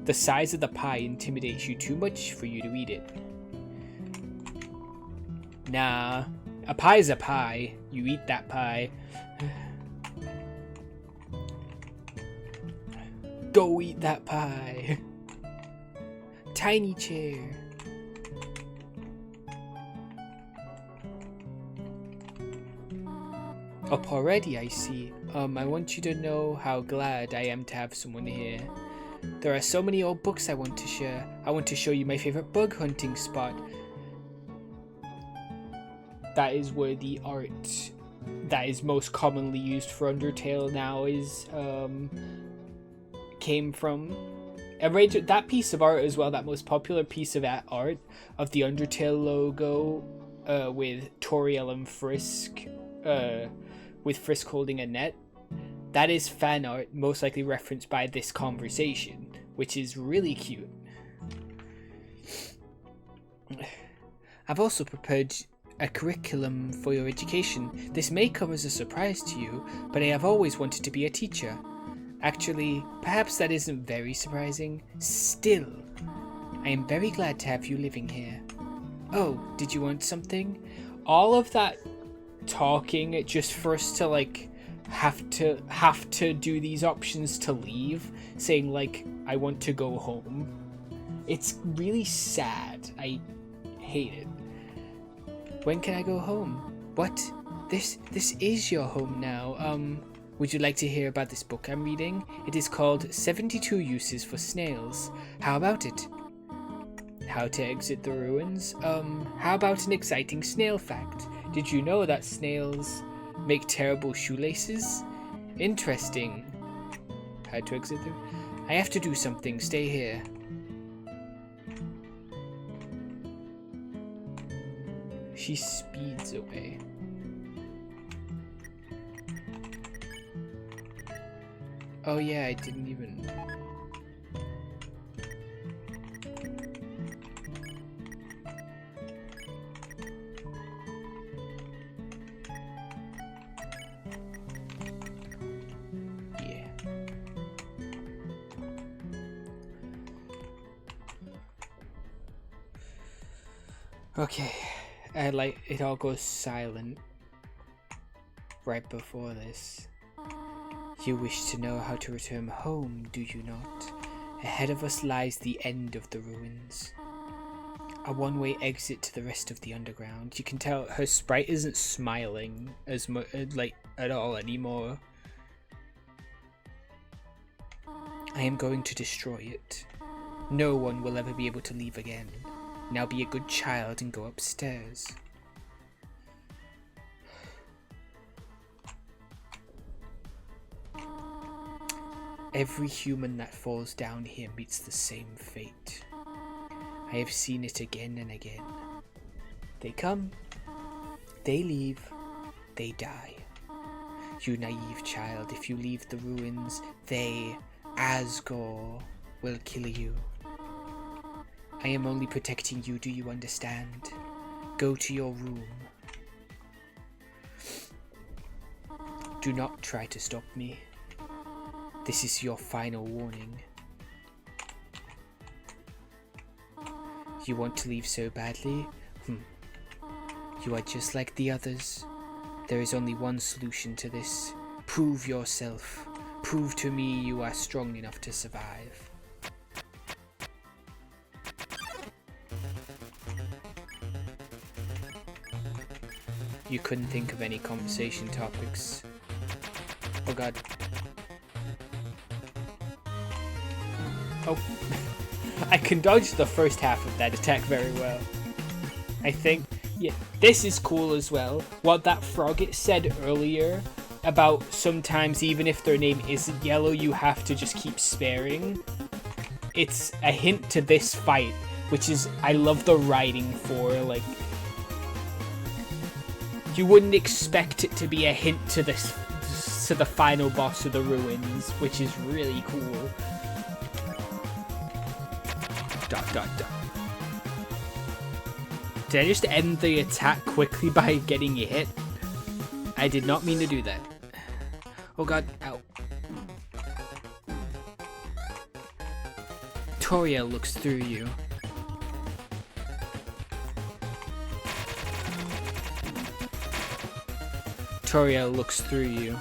The size of the pie intimidates you too much for you to eat it. Nah, a pie's a pie. You eat that pie. Go eat that pie. Tiny chair. Up already, I see. I want you to know how glad I am to have someone here. There are so many old books I want to share. I want to show you my favorite bug hunting spot. That is where the art that is most commonly used for Undertale now is came from. That piece of art as well, that most popular piece of art of the Undertale logo with Toriel and Frisk, with Frisk holding a net, that is fan art most likely referenced by this conversation, which is really cute. I've also prepared a curriculum for your education. This may come as a surprise to you, but I have always wanted to be a teacher. Actually, perhaps that isn't very surprising. Still, I am very glad to have you living here. Oh, did you want something? All of that talking just for us to like have to do these options to leave, saying like I want to go home. It's really sad. I hate it. When can I go home? What? This is your home now. Would you like to hear about this book I'm reading? It is called 72 Uses for Snails. How about it? How to exit the ruins? How about an exciting snail fact? Did you know that snails make terrible shoelaces? Interesting. How to exit them? I have to do something. Stay here. She speeds away. Oh yeah, I didn't even... Yeah. Okay. It all goes silent right before this. You wish to know how to return home, do you not? Ahead of us lies the end of the ruins. A one-way exit to the rest of the underground. You can tell her sprite isn't smiling as much, like, at all anymore. I am going to destroy it. No one will ever be able to leave again. Now be a good child and go upstairs. Every human that falls down here meets the same fate. I have seen it again and again. They come, they leave, they die. You naive child, if you leave the ruins, they, Asgore, will kill you. I am only protecting you, do you understand? Go to your room. Do not try to stop me. This is your final warning. You want to leave so badly? You are just like the others. There is only one solution to this. Prove yourself. Prove to me you are strong enough to survive. You couldn't think of any conversation topics. Oh god. Oh. I can dodge the first half of that attack very well. I think, yeah, this is cool as well. What that frog said earlier about sometimes even if their name isn't yellow, you have to just keep sparing. It's a hint to this fight, which is, I love the writing for, like, you wouldn't expect it to be a hint to this, to the final boss of the ruins, which is really cool. Dot dot dot. Did I just end the attack quickly by getting a hit? I did not mean to do that. Oh god, ow. Toriel looks through you. Toriel looks through you.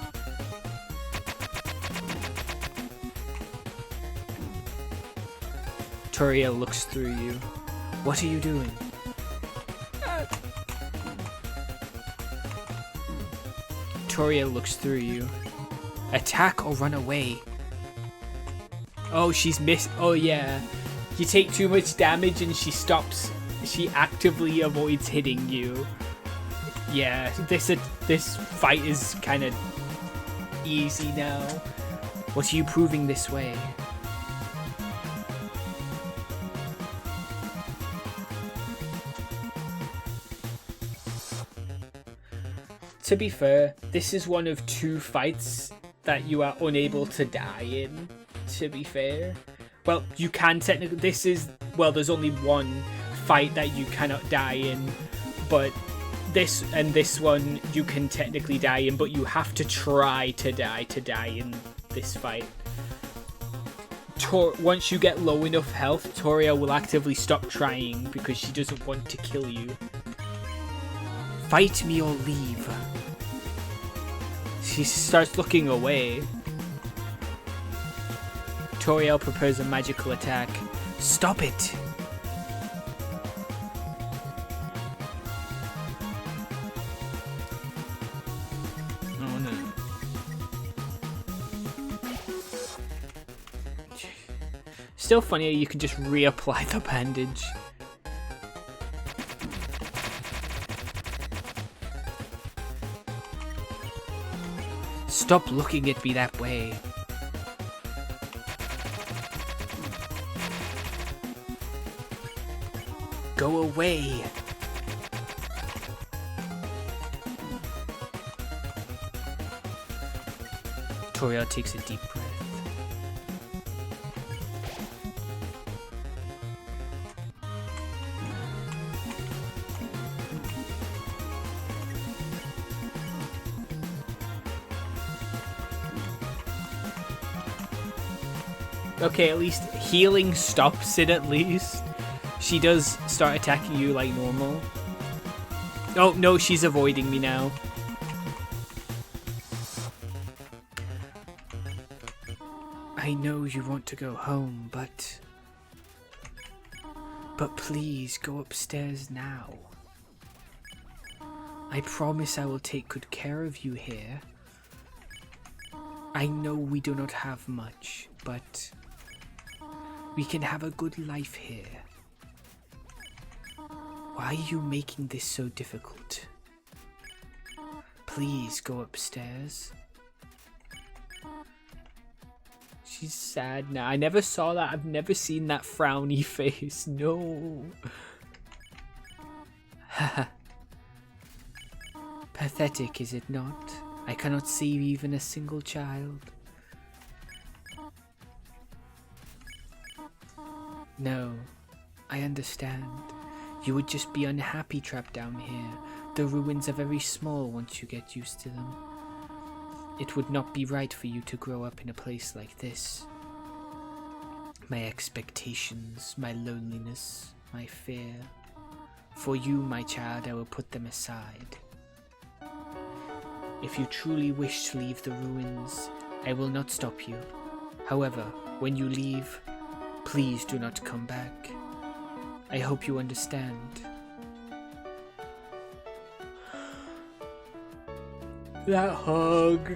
Toriel looks through you. What are you doing? Toriel looks through you. Attack or run away. Oh, she's oh yeah. You take too much damage and she stops. She actively avoids hitting you. Yeah, this fight is kind of easy now. What are you proving this way? To be fair, this is one of 2 fights that you are unable to die in, to be fair. Well, you can technically, there's only one fight that you cannot die in, but this and this one you can technically die in, but you have to try to die in this fight. Once you get low enough health, Toriel will actively stop trying because she doesn't want to kill you. Fight me or leave. She starts looking away. Toriel prepares a magical attack. Stop it! Oh no. Still funnier, you can just reapply the bandage. Stop looking at me that way. Go away. Toriel takes a deep breath. Okay, at least healing stops it at least. She does start attacking you like normal. Oh, no, she's avoiding me now. I know you want to go home, but please go upstairs now. I promise I will take good care of you here. I know we do not have much, but we can have a good life here. Why are you making this so difficult? Please go upstairs. She's sad now. I never saw that. I've never seen that frowny face. No. Pathetic, is it not? I cannot save even a single child. No, I understand. You would just be unhappy trapped down here. The ruins are very small once you get used to them. It would not be right for you to grow up in a place like this. My expectations, my loneliness, my fear. For you, my child, I will put them aside. If you truly wish to leave the ruins, I will not stop you. However, when you leave, please do not come back. I hope you understand. That hug.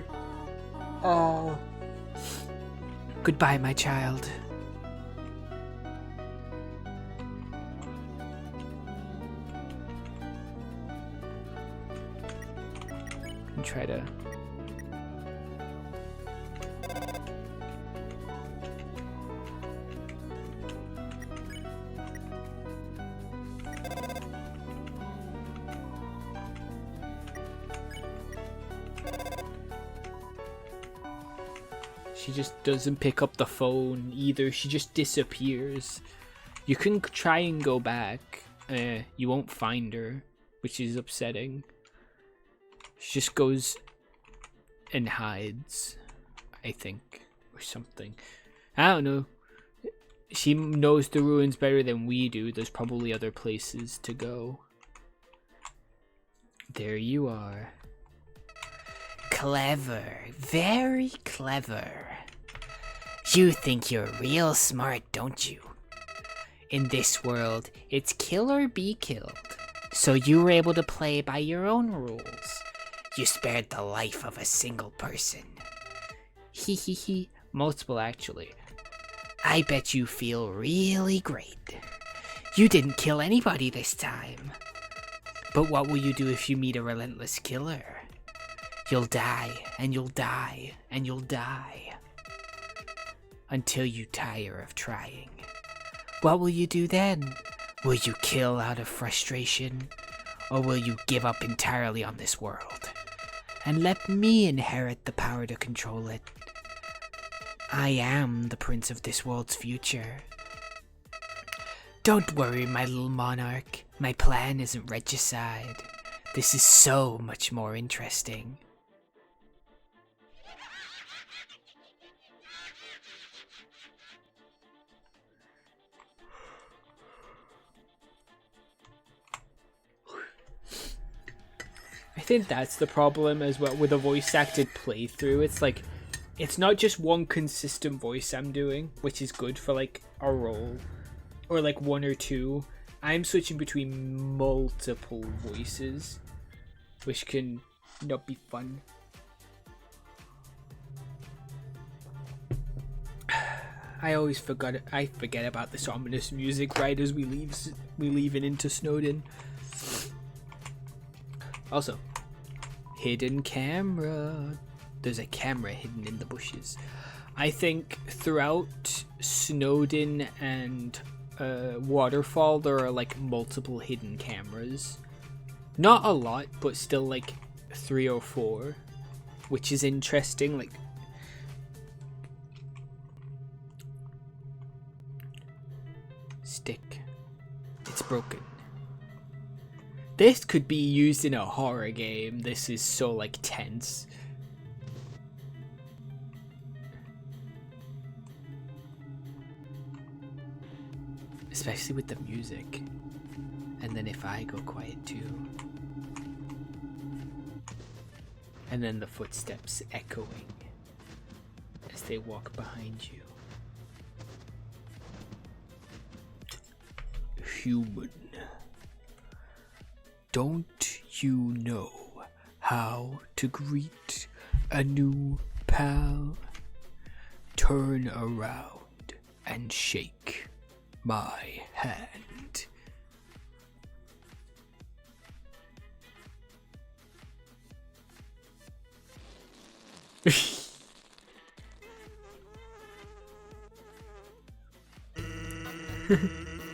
Oh. Goodbye, my child. And try to... She just doesn't pick up the phone either. She just disappears. You can try and go back. You won't find her, which is upsetting. She just goes and hides, I think, or something. I don't know. She knows the ruins better than we do. There's probably other places to go. There you are. Clever. Very clever. You think you're real smart, don't you? In this world, it's kill or be killed. So you were able to play by your own rules. You spared the life of a single person. Hee. Multiple, actually. I bet you feel really great. You didn't kill anybody this time. But what will you do if you meet a relentless killer? You'll die, and you'll die, and you'll die. Until you tire of trying. What will you do then? Will you kill out of frustration? Or will you give up entirely on this world? And let me inherit the power to control it. I am the prince of this world's future. Don't worry, my little monarch. My plan isn't regicide. This is so much more interesting. I think that's the problem as well with a voice acted playthrough. It's like, it's not just one consistent voice I'm doing, which is good for like a role, or like one or two. I'm switching between multiple voices, which can not be fun. I forget about this ominous music right as we leave and into Snowdin. Also, hidden camera. There's a camera hidden in the bushes. I think throughout Snowdin and Waterfall there are like multiple hidden cameras. Not a lot, but still like 3 or 4, which is interesting. Like, stick. It's broken. This could be used in a horror game. This is so like tense. Especially with the music. And then if I go quiet too. And then the footsteps echoing as they walk behind you. Human. Don't you know how to greet a new pal? Turn around and shake my hand.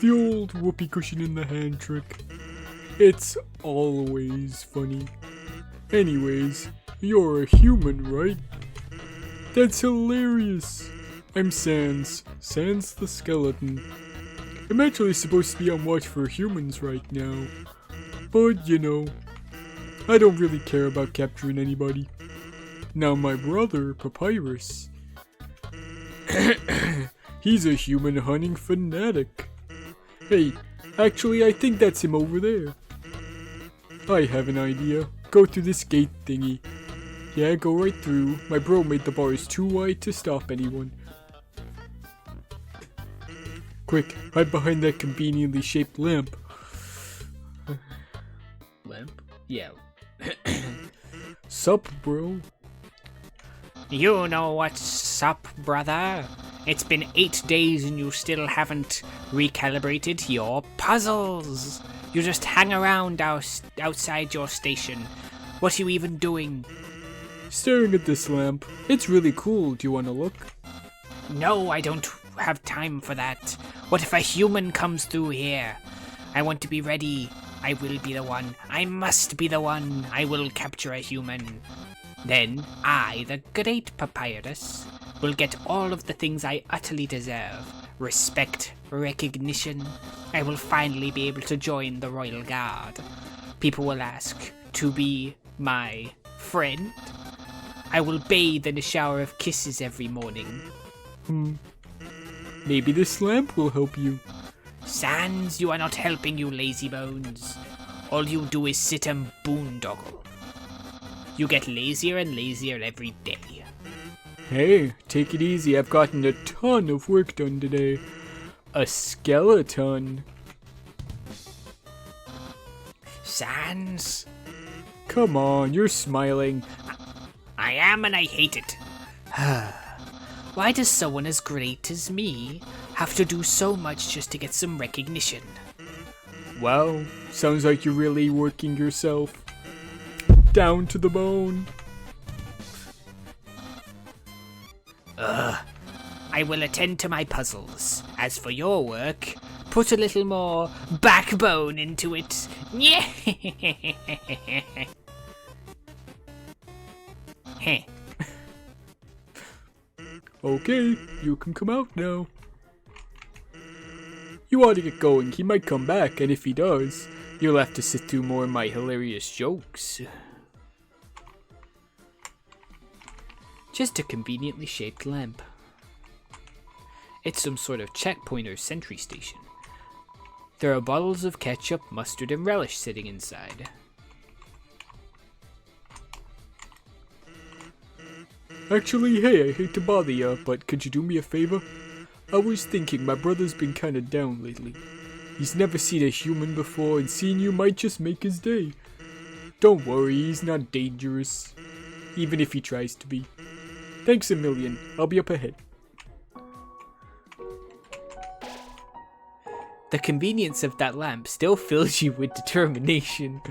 The old whoopee cushion in the hand trick. It's always funny. Anyways, you're a human, right? That's hilarious. I'm Sans. Sans the skeleton. I'm actually supposed to be on watch for humans right now. But, you know, I don't really care about capturing anybody. Now my brother, Papyrus. He's a human hunting fanatic. Hey, actually I think that's him over there. I have an idea. Go through this gate thingy. Yeah, go right through. My bro made the bars too wide to stop anyone. Quick, hide behind that conveniently shaped lamp. Lamp? Yeah. Sup, bro? You know what's up, brother? It's been 8 days and you still haven't recalibrated your puzzles. You just hang around outside your station. What are you even doing? Staring at this lamp. It's really cool. Do you want to look? No, I don't have time for that. What if a human comes through here? I want to be ready. I will be the one. I must be the one. I will capture a human. Then I, the great Papyrus, will get all of the things I utterly deserve. Respect, recognition. I will finally be able to join the Royal Guard. People will ask to be my friend. I will bathe in a shower of kisses every morning. Maybe this lamp will help you. Sans, you are not helping, you lazy bones. All you do is sit and boondoggle. You get lazier and lazier every day. Hey, take it easy. I've gotten a ton of work done today. A skeleton. Sans? Come on, you're smiling. I am and I hate it. Why does someone as great as me have to do so much just to get some recognition? Wow, sounds like you're really working yourself down to the bone. I will attend to my puzzles. As for your work, put a little more backbone into it. Yeah. Heh. Okay, you can come out now. You ought to get going. He might come back, and if he does, you'll have to sit through more of my hilarious jokes. Just a conveniently shaped lamp. It's some sort of checkpoint or sentry station. There are bottles of ketchup, mustard, and relish sitting inside. Actually, hey, I hate to bother ya, but could you do me a favor? I was thinking my brother's been kinda down lately. He's never seen a human before, and seeing you might just make his day. Don't worry, he's not dangerous. Even if he tries to be. Thanks a million. I'll be up ahead. The convenience of that lamp still fills you with determination.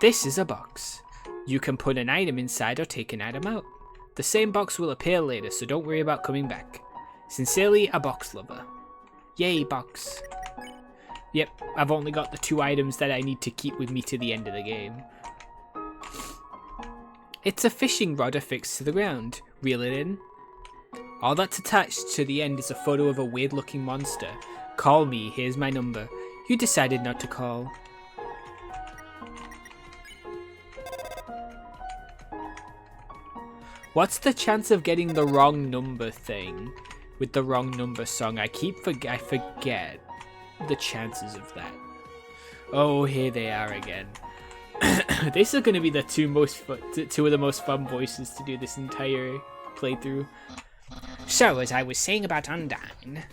This is a box. You can put an item inside or take an item out. The same box will appear later, so don't worry about coming back. Sincerely, a box lover. Yay, box. Yep, I've only got the 2 items that I need to keep with me to the end of the game. It's a fishing rod affixed to the ground. Reel it in. All that's attached to the end is a photo of a weird looking monster. Call me, here's my number. You decided not to call. What's the chance of getting the wrong number thing with the wrong number song? I forget the chances of that. Oh, here they are again. These are going to be the two of the most fun voices to do this entire playthrough. So, as I was saying about Undyne...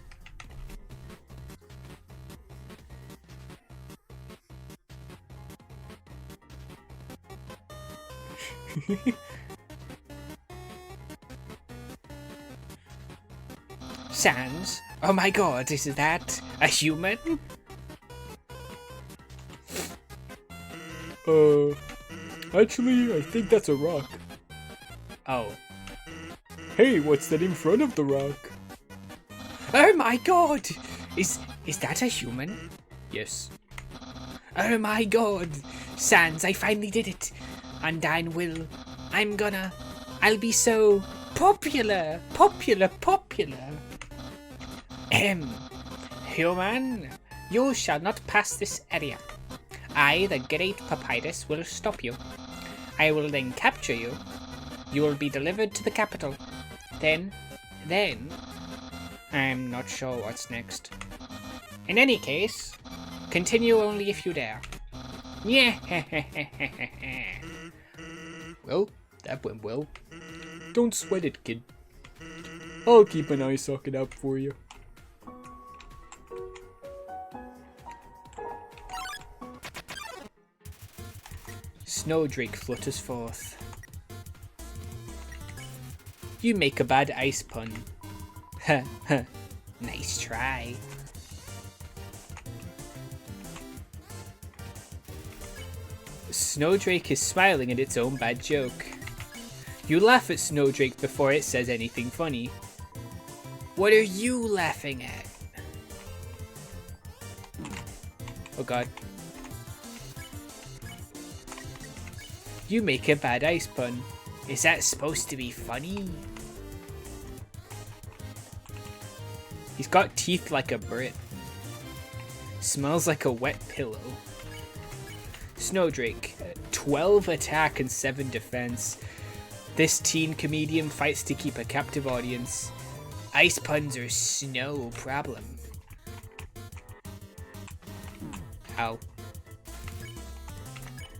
Sans? Oh my god, is that a human? Actually, I think that's a rock. Oh. Hey, what's that in front of the rock? Oh my god! Is that a human? Yes. Oh my god! Sans, I finally did it! And I'll be so popular! Popular! Human, you shall not pass this area. I, the Great Papyrus, will stop you. I will then capture you. You will be delivered to the capital. Then, I'm not sure what's next. In any case, continue only if you dare. Yeah. Well, that went well. Don't sweat it, kid. I'll keep an eye socket out for you. Snowdrake flutters forth. You make a bad ice pun. Nice try. Snowdrake is smiling at its own bad joke. You laugh at Snowdrake before it says anything funny. What are you laughing at? Oh god. You make a bad ice pun. Is that supposed to be funny? He's got teeth like a Brit. Smells like a wet pillow. Snowdrake, 12 attack and 7 defense. This teen comedian fights to keep a captive audience. Ice puns are no problem. Ow.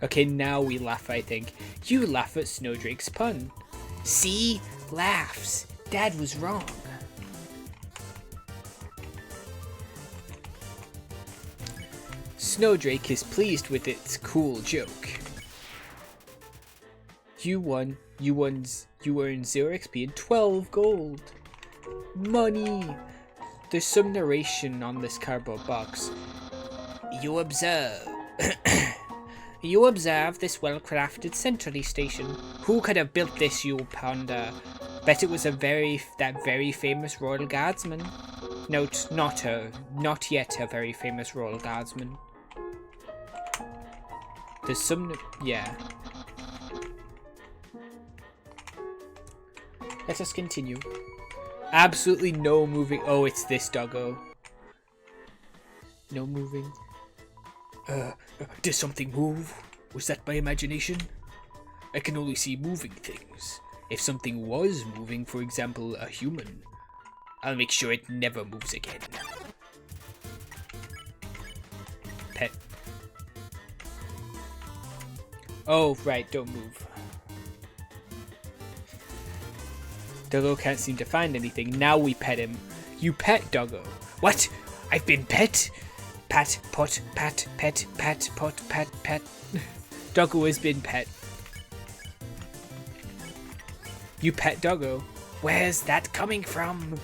Okay, now we laugh, I think. You laugh at Snowdrake's pun. See? Laughs. Dad was wrong. Snowdrake is pleased with its cool joke. You won. You earned 0 XP and 12 gold. Money. There's some narration on this cardboard box. You observe. You observe this well-crafted centrally station. Who could have built this, you ponder? Bet it was that very famous royal guardsman. Note, not yet a very famous royal guardsman. There's some, yeah. Let us continue. Absolutely no moving. Oh, it's this doggo. No moving. Did something move? Was that my imagination? I can only see moving things. If something was moving, for example, a human, I'll make sure it never moves again. Pet. Oh, right, don't move. Doggo can't seem to find anything. Now we pet him. You pet Doggo. What? I've been pet? Pat, pot, pat, pet, pat, pot, pat, pet. Doggo has been pet. You pet Doggo. Where's that coming from?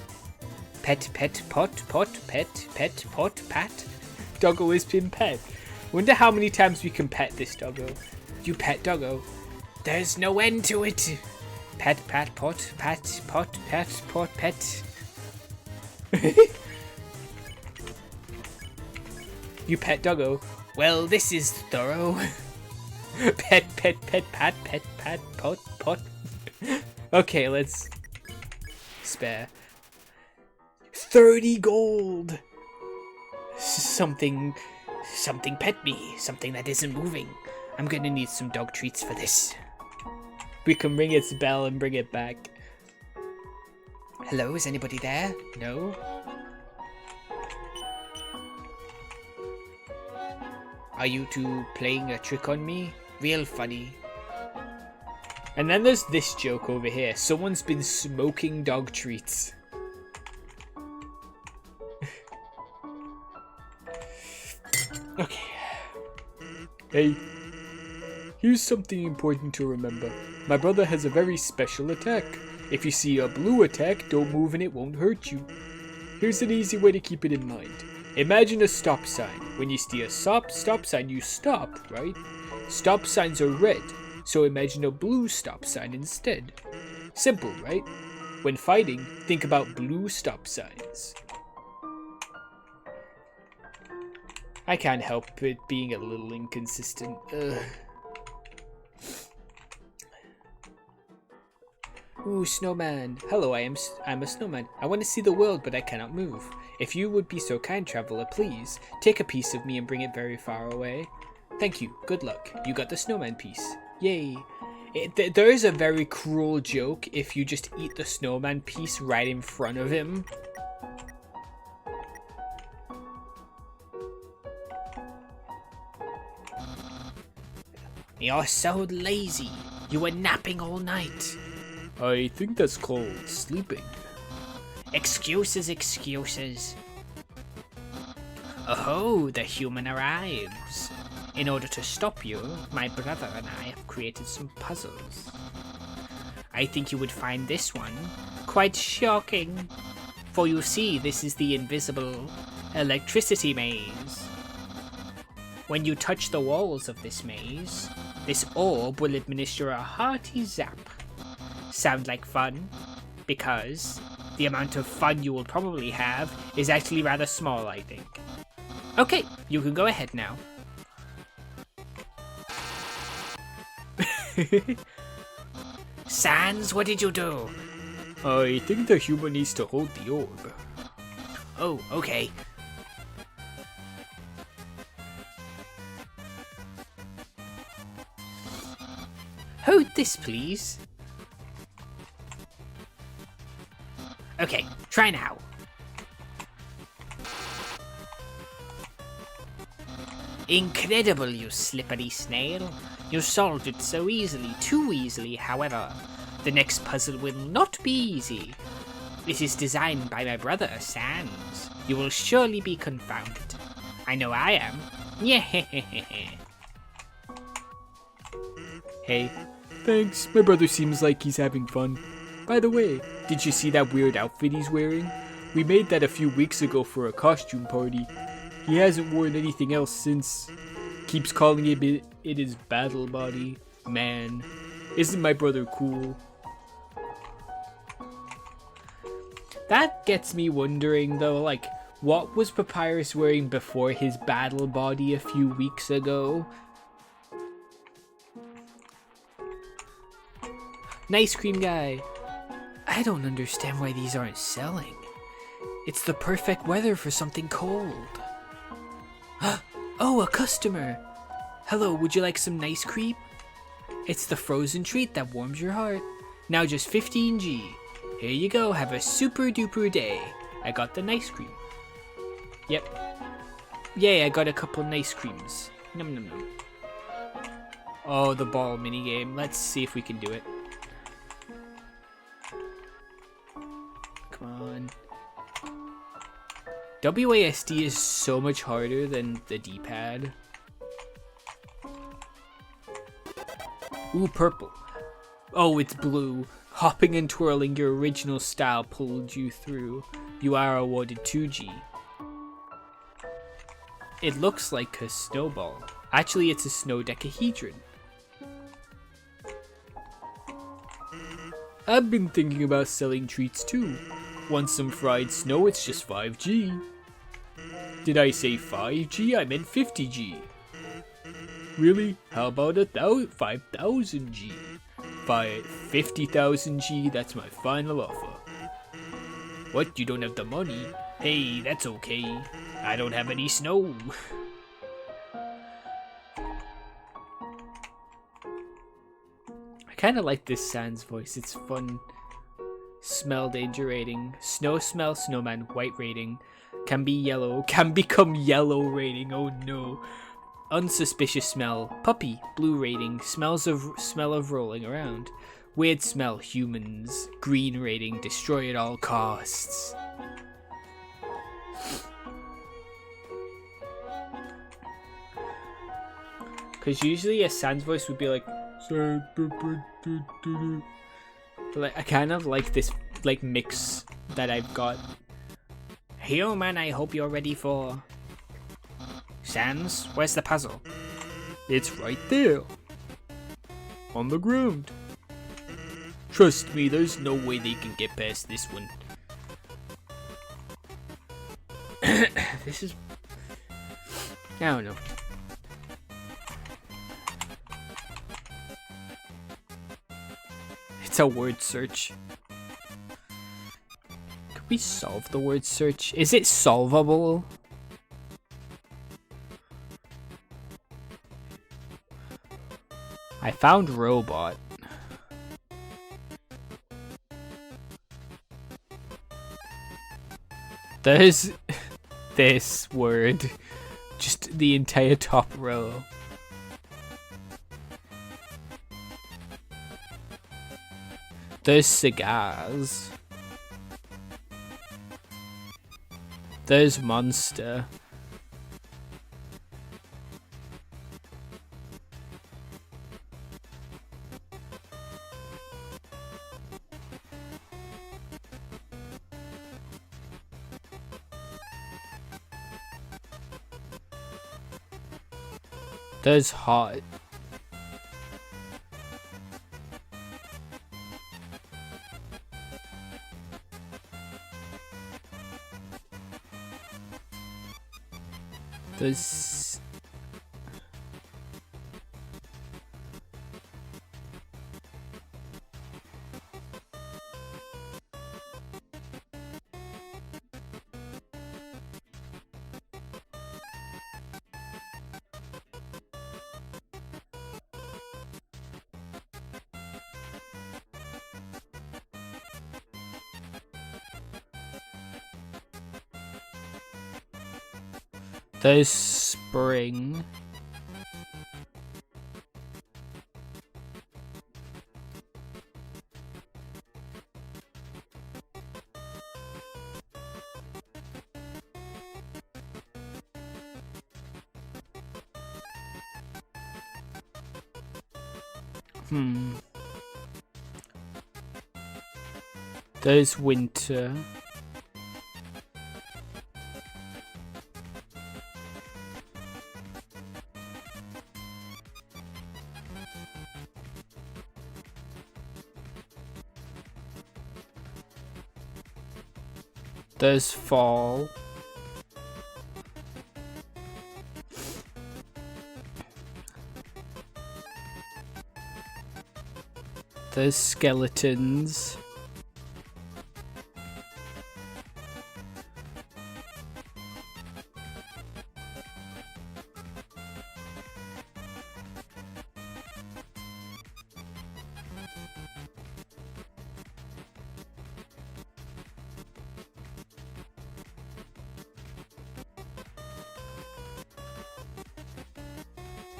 Pet, pet, pot, pot, pet, pet, pot, pat. Doggo has been pet. Wonder how many times we can pet this Doggo. You pet Doggo. There's no end to it. Pet, pat, pot, pat, pot, pet, pot, pet. You pet Doggo. Well, this is thorough. Pet, pet, pet, pat, pet, pat, pot, pot. Okay, let's spare. 30 gold. Something pet me. Something that isn't moving. I'm gonna need some dog treats for this. We can ring its bell and bring it back. Hello, is anybody there? No? Are you two playing a trick on me? Real funny. And then there's this joke over here. Someone's been smoking dog treats. Okay. Hey. Here's something important to remember. My brother has a very special attack. If you see a blue attack, don't move and it won't hurt you. Here's an easy way to keep it in mind. Imagine a stop sign. When you see a stop sign, you stop, right? Stop signs are red, so imagine a blue stop sign instead. Simple, right? When fighting, think about blue stop signs. I can't help it being a little inconsistent. Ugh. Ooh, snowman. Hello, I'm a snowman. I want to see the world, but I cannot move. If you would be so kind, traveler, please take a piece of me and bring it very far away. Thank you. Good luck. You got the snowman piece. Yay. There is a very cruel joke if you just eat the snowman piece right in front of him. You're so lazy. You were napping all night. I think that's called sleeping. Excuses, excuses. Oh, the human arrives. In order to stop you, my brother and I have created some puzzles. I think you would find this one quite shocking. For you see, this is the invisible electricity maze. When you touch the walls of this maze, this orb will administer a hearty zap. Sound like fun? Because the amount of fun you will probably have is actually rather small, I think. Okay, you can go ahead now. Sans, what did you do? I think the human needs to hold the orb. Oh, okay. Hold this, please. Okay, try now. Incredible, you slippery snail. You solved it so easily, too easily, however. The next puzzle will not be easy. It is designed by my brother, Sans. You will surely be confounded. I know I am. Yeah. Hey, thanks. My brother seems like he's having fun. By the way, did you see that weird outfit he's wearing? We made that a few weeks ago for a costume party. He hasn't worn anything else since. Keeps calling it his battle body. Man, isn't my brother cool? That gets me wondering though, like, what was Papyrus wearing before his battle body a few weeks ago? Nice cream guy. I don't understand why these aren't selling. It's the perfect weather for something cold. Oh, a customer. Hello, would you like some nice cream? It's the frozen treat that warms your heart. Now just 15G. Here you go, have a super duper day. I got the nice cream. Yep. Yay, I got a couple nice creams. Num num num. Oh, the ball minigame. Let's see if we can do it. Come on. WASD is so much harder than the D-pad. Ooh, purple. Oh, it's blue. Hopping and twirling your original style pulled you through. You are awarded 2G. It looks like a snowball. Actually, it's a snow decahedron. I've been thinking about selling treats too. Want some fried snow? It's just 5G. Did I say 5G? I meant 50G. Really? How about 5,000G? 50,000G, that's my final offer. What, you don't have the money? Hey, that's okay. I don't have any snow. I kinda like this Sans voice, it's fun. Smell danger rating. Snow smell snowman white rating. Can be yellow. Can become yellow rating. Oh no. Unsuspicious smell puppy blue rating. Smell of rolling around. Weird smell humans green rating. Destroy at all costs. Because usually a Sans voice would be like, but like I kind of like this like mix that I've got. Human, I hope you're ready for... Sans, where's the puzzle? It's right there. On the ground. Trust me, there's no way they can get past this one. This is... I don't know. It's a word search. Could we solve the word search? Is it solvable? I found robot. There's this word. Just the entire top row. There's cigars. There's monster. There's hot. There's... There's spring. There's winter. There's fall. There's skeletons.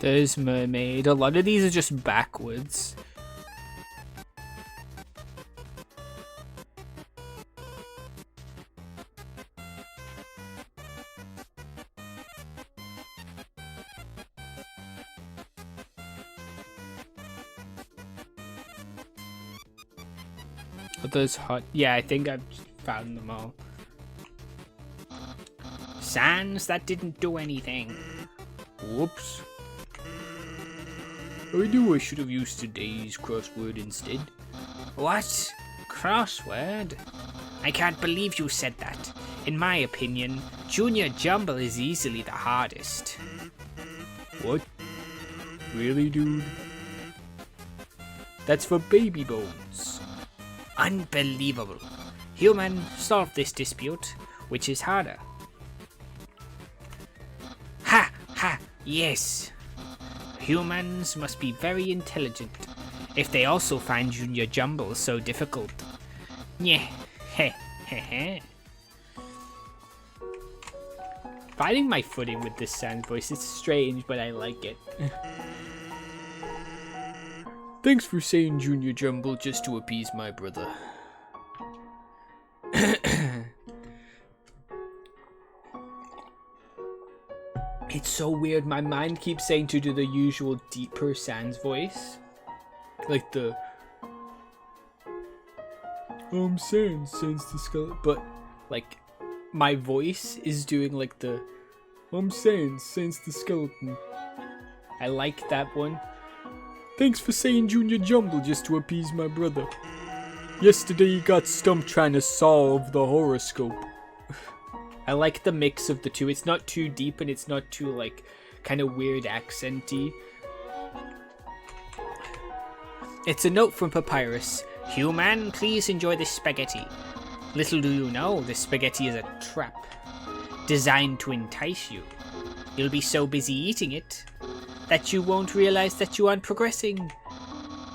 There's mermaid. A lot of these are just backwards. But there's hot. Yeah, I think I've found them all. Sans, that didn't do anything. Whoops. I knew I should have used today's crossword instead. What? Crossword? I can't believe you said that. In my opinion, Junior Jumble is easily the hardest. What? Really, dude? That's for baby bones. Unbelievable. Human, solve this dispute. Which is harder? Ha! Ha! Yes! Humans must be very intelligent, if they also find Junior Jumble so difficult. Yeah, heh, heh, heh. Finding my footing with this Sans voice is strange, but I like it. Thanks for saying Junior Jumble just to appease my brother. It's so weird. My mind keeps saying to do the usual deeper Sans voice. Like the... Sans the skeleton. But, like, my voice is doing like the... Sans the skeleton. I like that one. Thanks for saying Junior Jumble just to appease my brother. Yesterday you got stumped trying to solve the horoscope. I like the mix of the two. It's not too deep and it's not too, like, kind of weird accenty. It's a note from Papyrus. Human, please enjoy this spaghetti. Little do you know, this spaghetti is a trap. Designed to entice you. You'll be so busy eating it that you won't realize that you aren't progressing.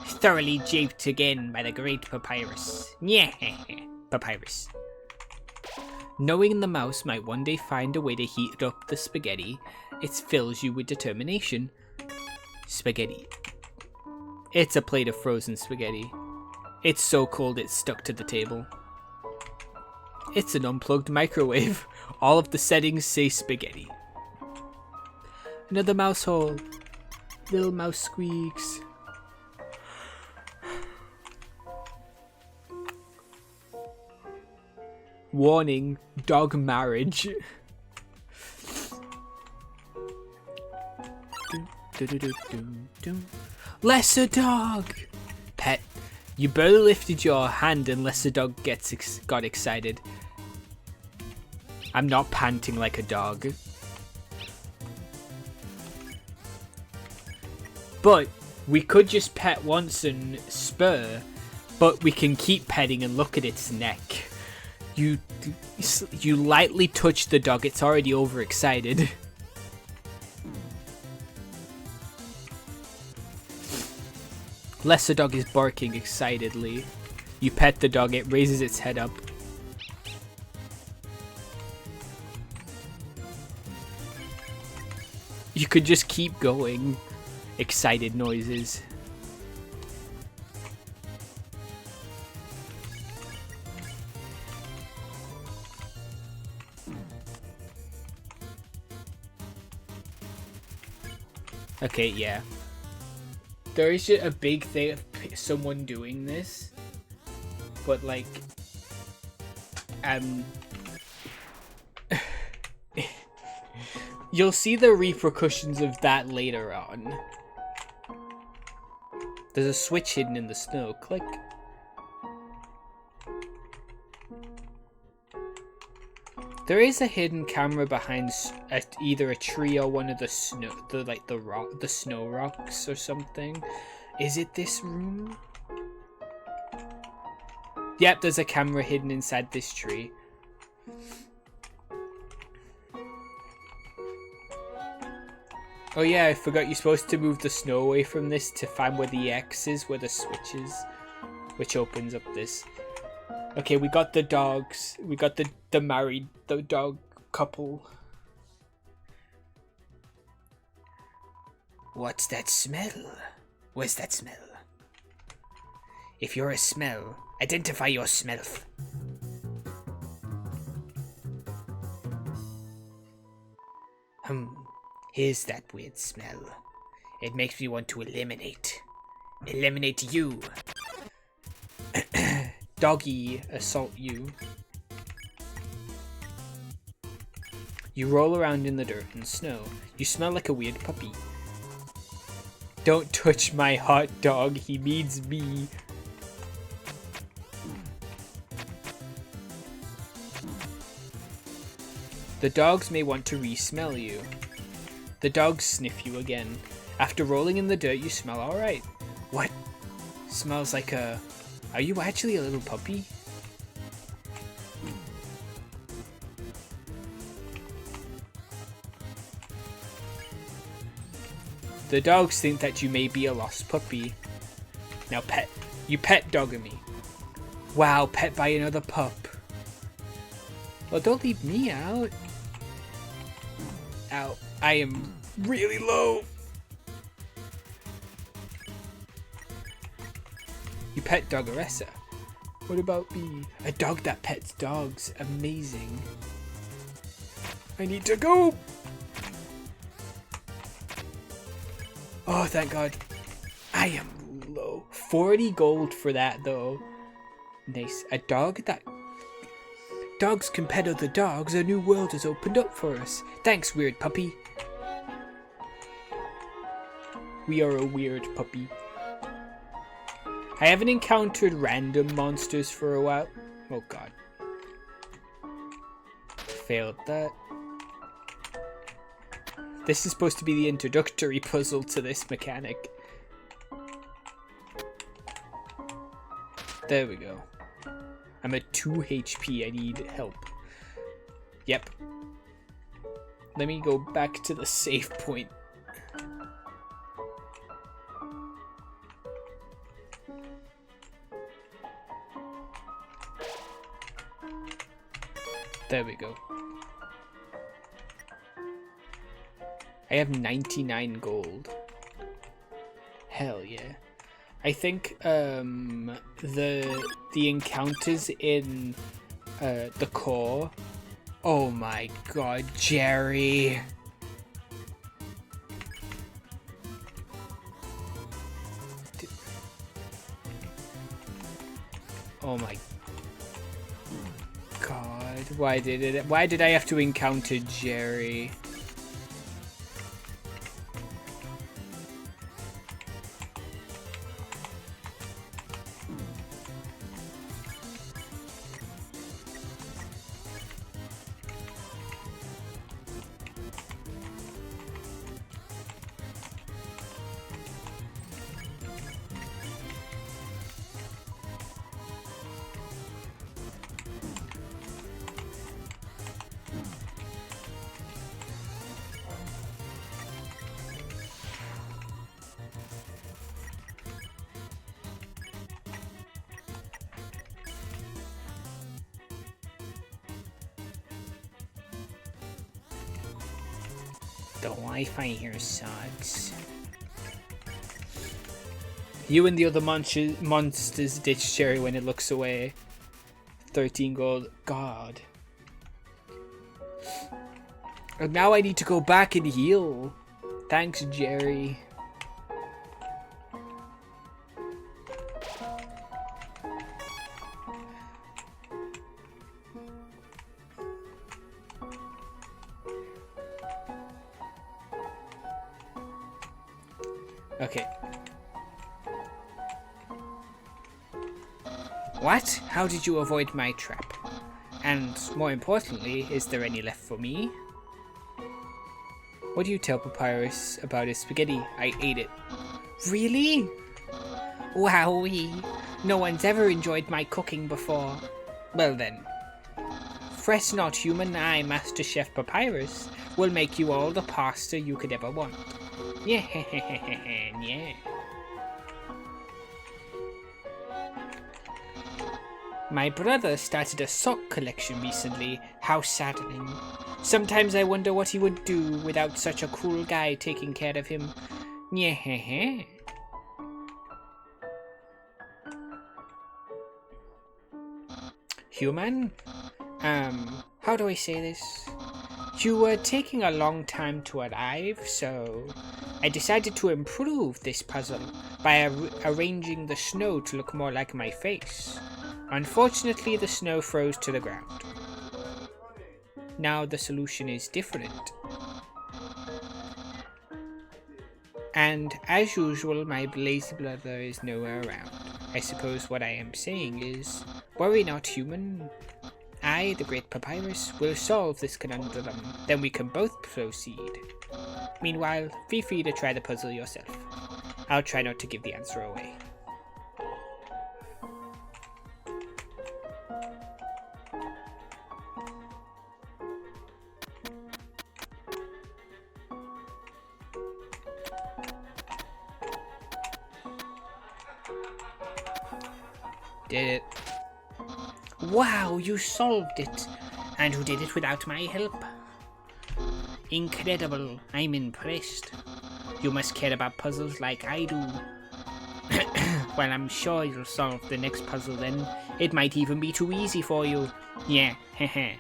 Thoroughly japed again by the great Papyrus. Yeah, Papyrus. Knowing the mouse might one day find a way to heat up the spaghetti, it fills you with determination. Spaghetti. It's a plate of frozen spaghetti. It's so cold it's stuck to the table. It's an unplugged microwave. All of the settings say spaghetti. Another mouse hole. Little mouse squeaks. Warning, dog marriage. Lesser dog! Pet, you barely lifted your hand and Lesser dog got excited. I'm not panting like a dog. But we could just pet once and spur, but we can keep petting and look at its neck. You lightly touch the dog, it's already overexcited. Lesser dog is barking excitedly. You pet the dog, it raises its head up. You could just keep going. Excited noises. Okay, yeah. There is a big thing of someone doing this, but like, you'll see the repercussions of that later on. There's a switch hidden in the snow. Click. There is a hidden camera behind either a tree or one of the snow, the snow rocks or something. Is it this room? Yep, there's a camera hidden inside this tree. Oh yeah, I forgot you're supposed to move the snow away from this to find where the X is, where the switch is, which opens up this. Okay, we got the dogs. We got the dog couple. What's that smell? Where's that smell? If you're a smell, identify your smell. Here's that weird smell. It makes me want to eliminate you. Doggy assault you. You roll around in the dirt and snow. You smell like a weird puppy. Don't touch my hot dog, he needs me. The dogs may want to re-smell you. The dogs sniff you again. After rolling in the dirt, you smell alright. What? Smells like a... Are you actually a little puppy? The dogs think that you may be a lost puppy. Now pet. You pet dogger me. Wow, pet by another pup. Well, don't leave me out. Ow. I am really low. You pet Doggeressa. What about me? A dog that pets dogs. Amazing. I need to go. Oh, thank God. I am low. 40 gold for that, though. Nice. A dog that... Dogs can pet other dogs. A new world has opened up for us. Thanks, weird puppy. We are a weird puppy. I haven't encountered random monsters for a while. Oh, God. Failed that. This is supposed to be the introductory puzzle to this mechanic. There we go. I'm at 2 HP. I need help. Yep. Let me go back to the save point. There we go. I have 99 gold. Hell yeah. I think the encounters in the core. Oh my God, Jerry. Oh my God, why did I have to encounter Jerry? The Wi-Fi here sucks. You and the other monsters ditch Jerry when it looks away. 13 gold. God. And now I need to go back and heal. Thanks, Jerry. Okay. What? How did you avoid my trap? And more importantly, is there any left for me? What do you tell Papyrus about his spaghetti? I ate it. Really? Wowee. No one's ever enjoyed my cooking before. Well then. Fret not, human. I, Master Chef Papyrus, will make you all the pasta you could ever want. Yeah, yeah. My brother started a sock collection recently. How saddening. Sometimes I wonder what he would do without such a cool guy taking care of him. Yeah. Human? How do I say this? You were taking a long time to arrive, so I decided to improve this puzzle by arranging the snow to look more like my face. Unfortunately, the snow froze to the ground. Now the solution is different. And as usual, my lazy brother is nowhere around. I suppose what I am saying is, worry not, human. I, the great Papyrus, will solve this conundrum. Then we can both proceed. Meanwhile, feel free to try the puzzle yourself. I'll try not to give the answer away. Did it. Wow, you solved it! And who did it without my help? Incredible, I'm impressed. You must care about puzzles like I do. Well, I'm sure you'll solve the next puzzle then. It might even be too easy for you. Yeah, heh.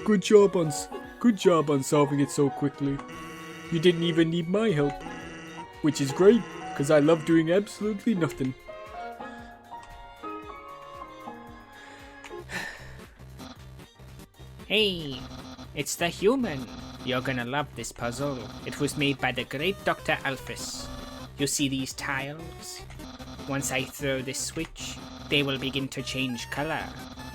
Good job on solving it so quickly. You didn't even need my help, which is great, because I love doing absolutely nothing. Hey, it's the human. You're gonna love this puzzle. It was made by the great Dr. Alphys. You see these tiles? Once I throw this switch, they will begin to change color.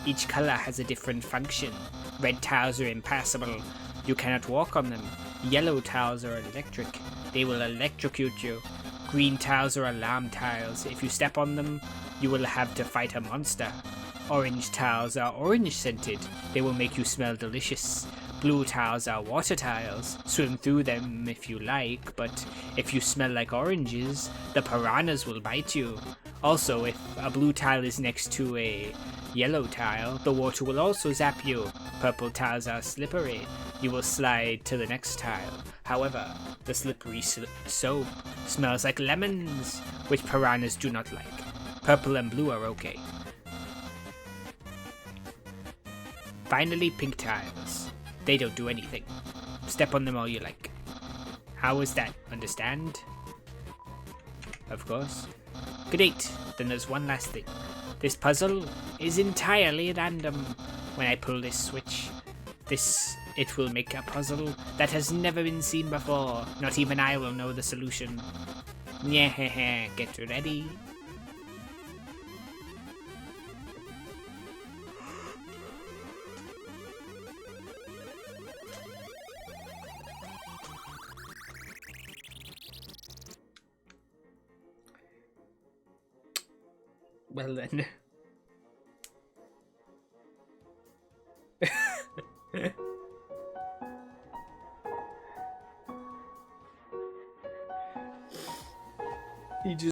Each color has a different function. Red tiles are impassable. You cannot walk on them. Yellow tiles are electric. They will electrocute you. Green tiles are alarm tiles. If you step on them, you will have to fight a monster. Orange tiles are orange scented. They will make you smell delicious. Blue tiles are water tiles. Swim through them if you like, but if you smell like oranges, the piranhas will bite you. Also, if a blue tile is next to a yellow tile, the water will also zap you. Purple tiles are slippery. You will slide to the next tile. However, the slippery soap smells like lemons, which piranhas do not like. Purple and blue are okay. Finally, pink tiles. They don't do anything. Step on them all you like. How was that? Understand? Of course. Great. Then there's one last thing. This puzzle is entirely random. When I pull this switch, it will make a puzzle that has never been seen before. Not even I will know the solution. Yeah, get ready. Well then. He just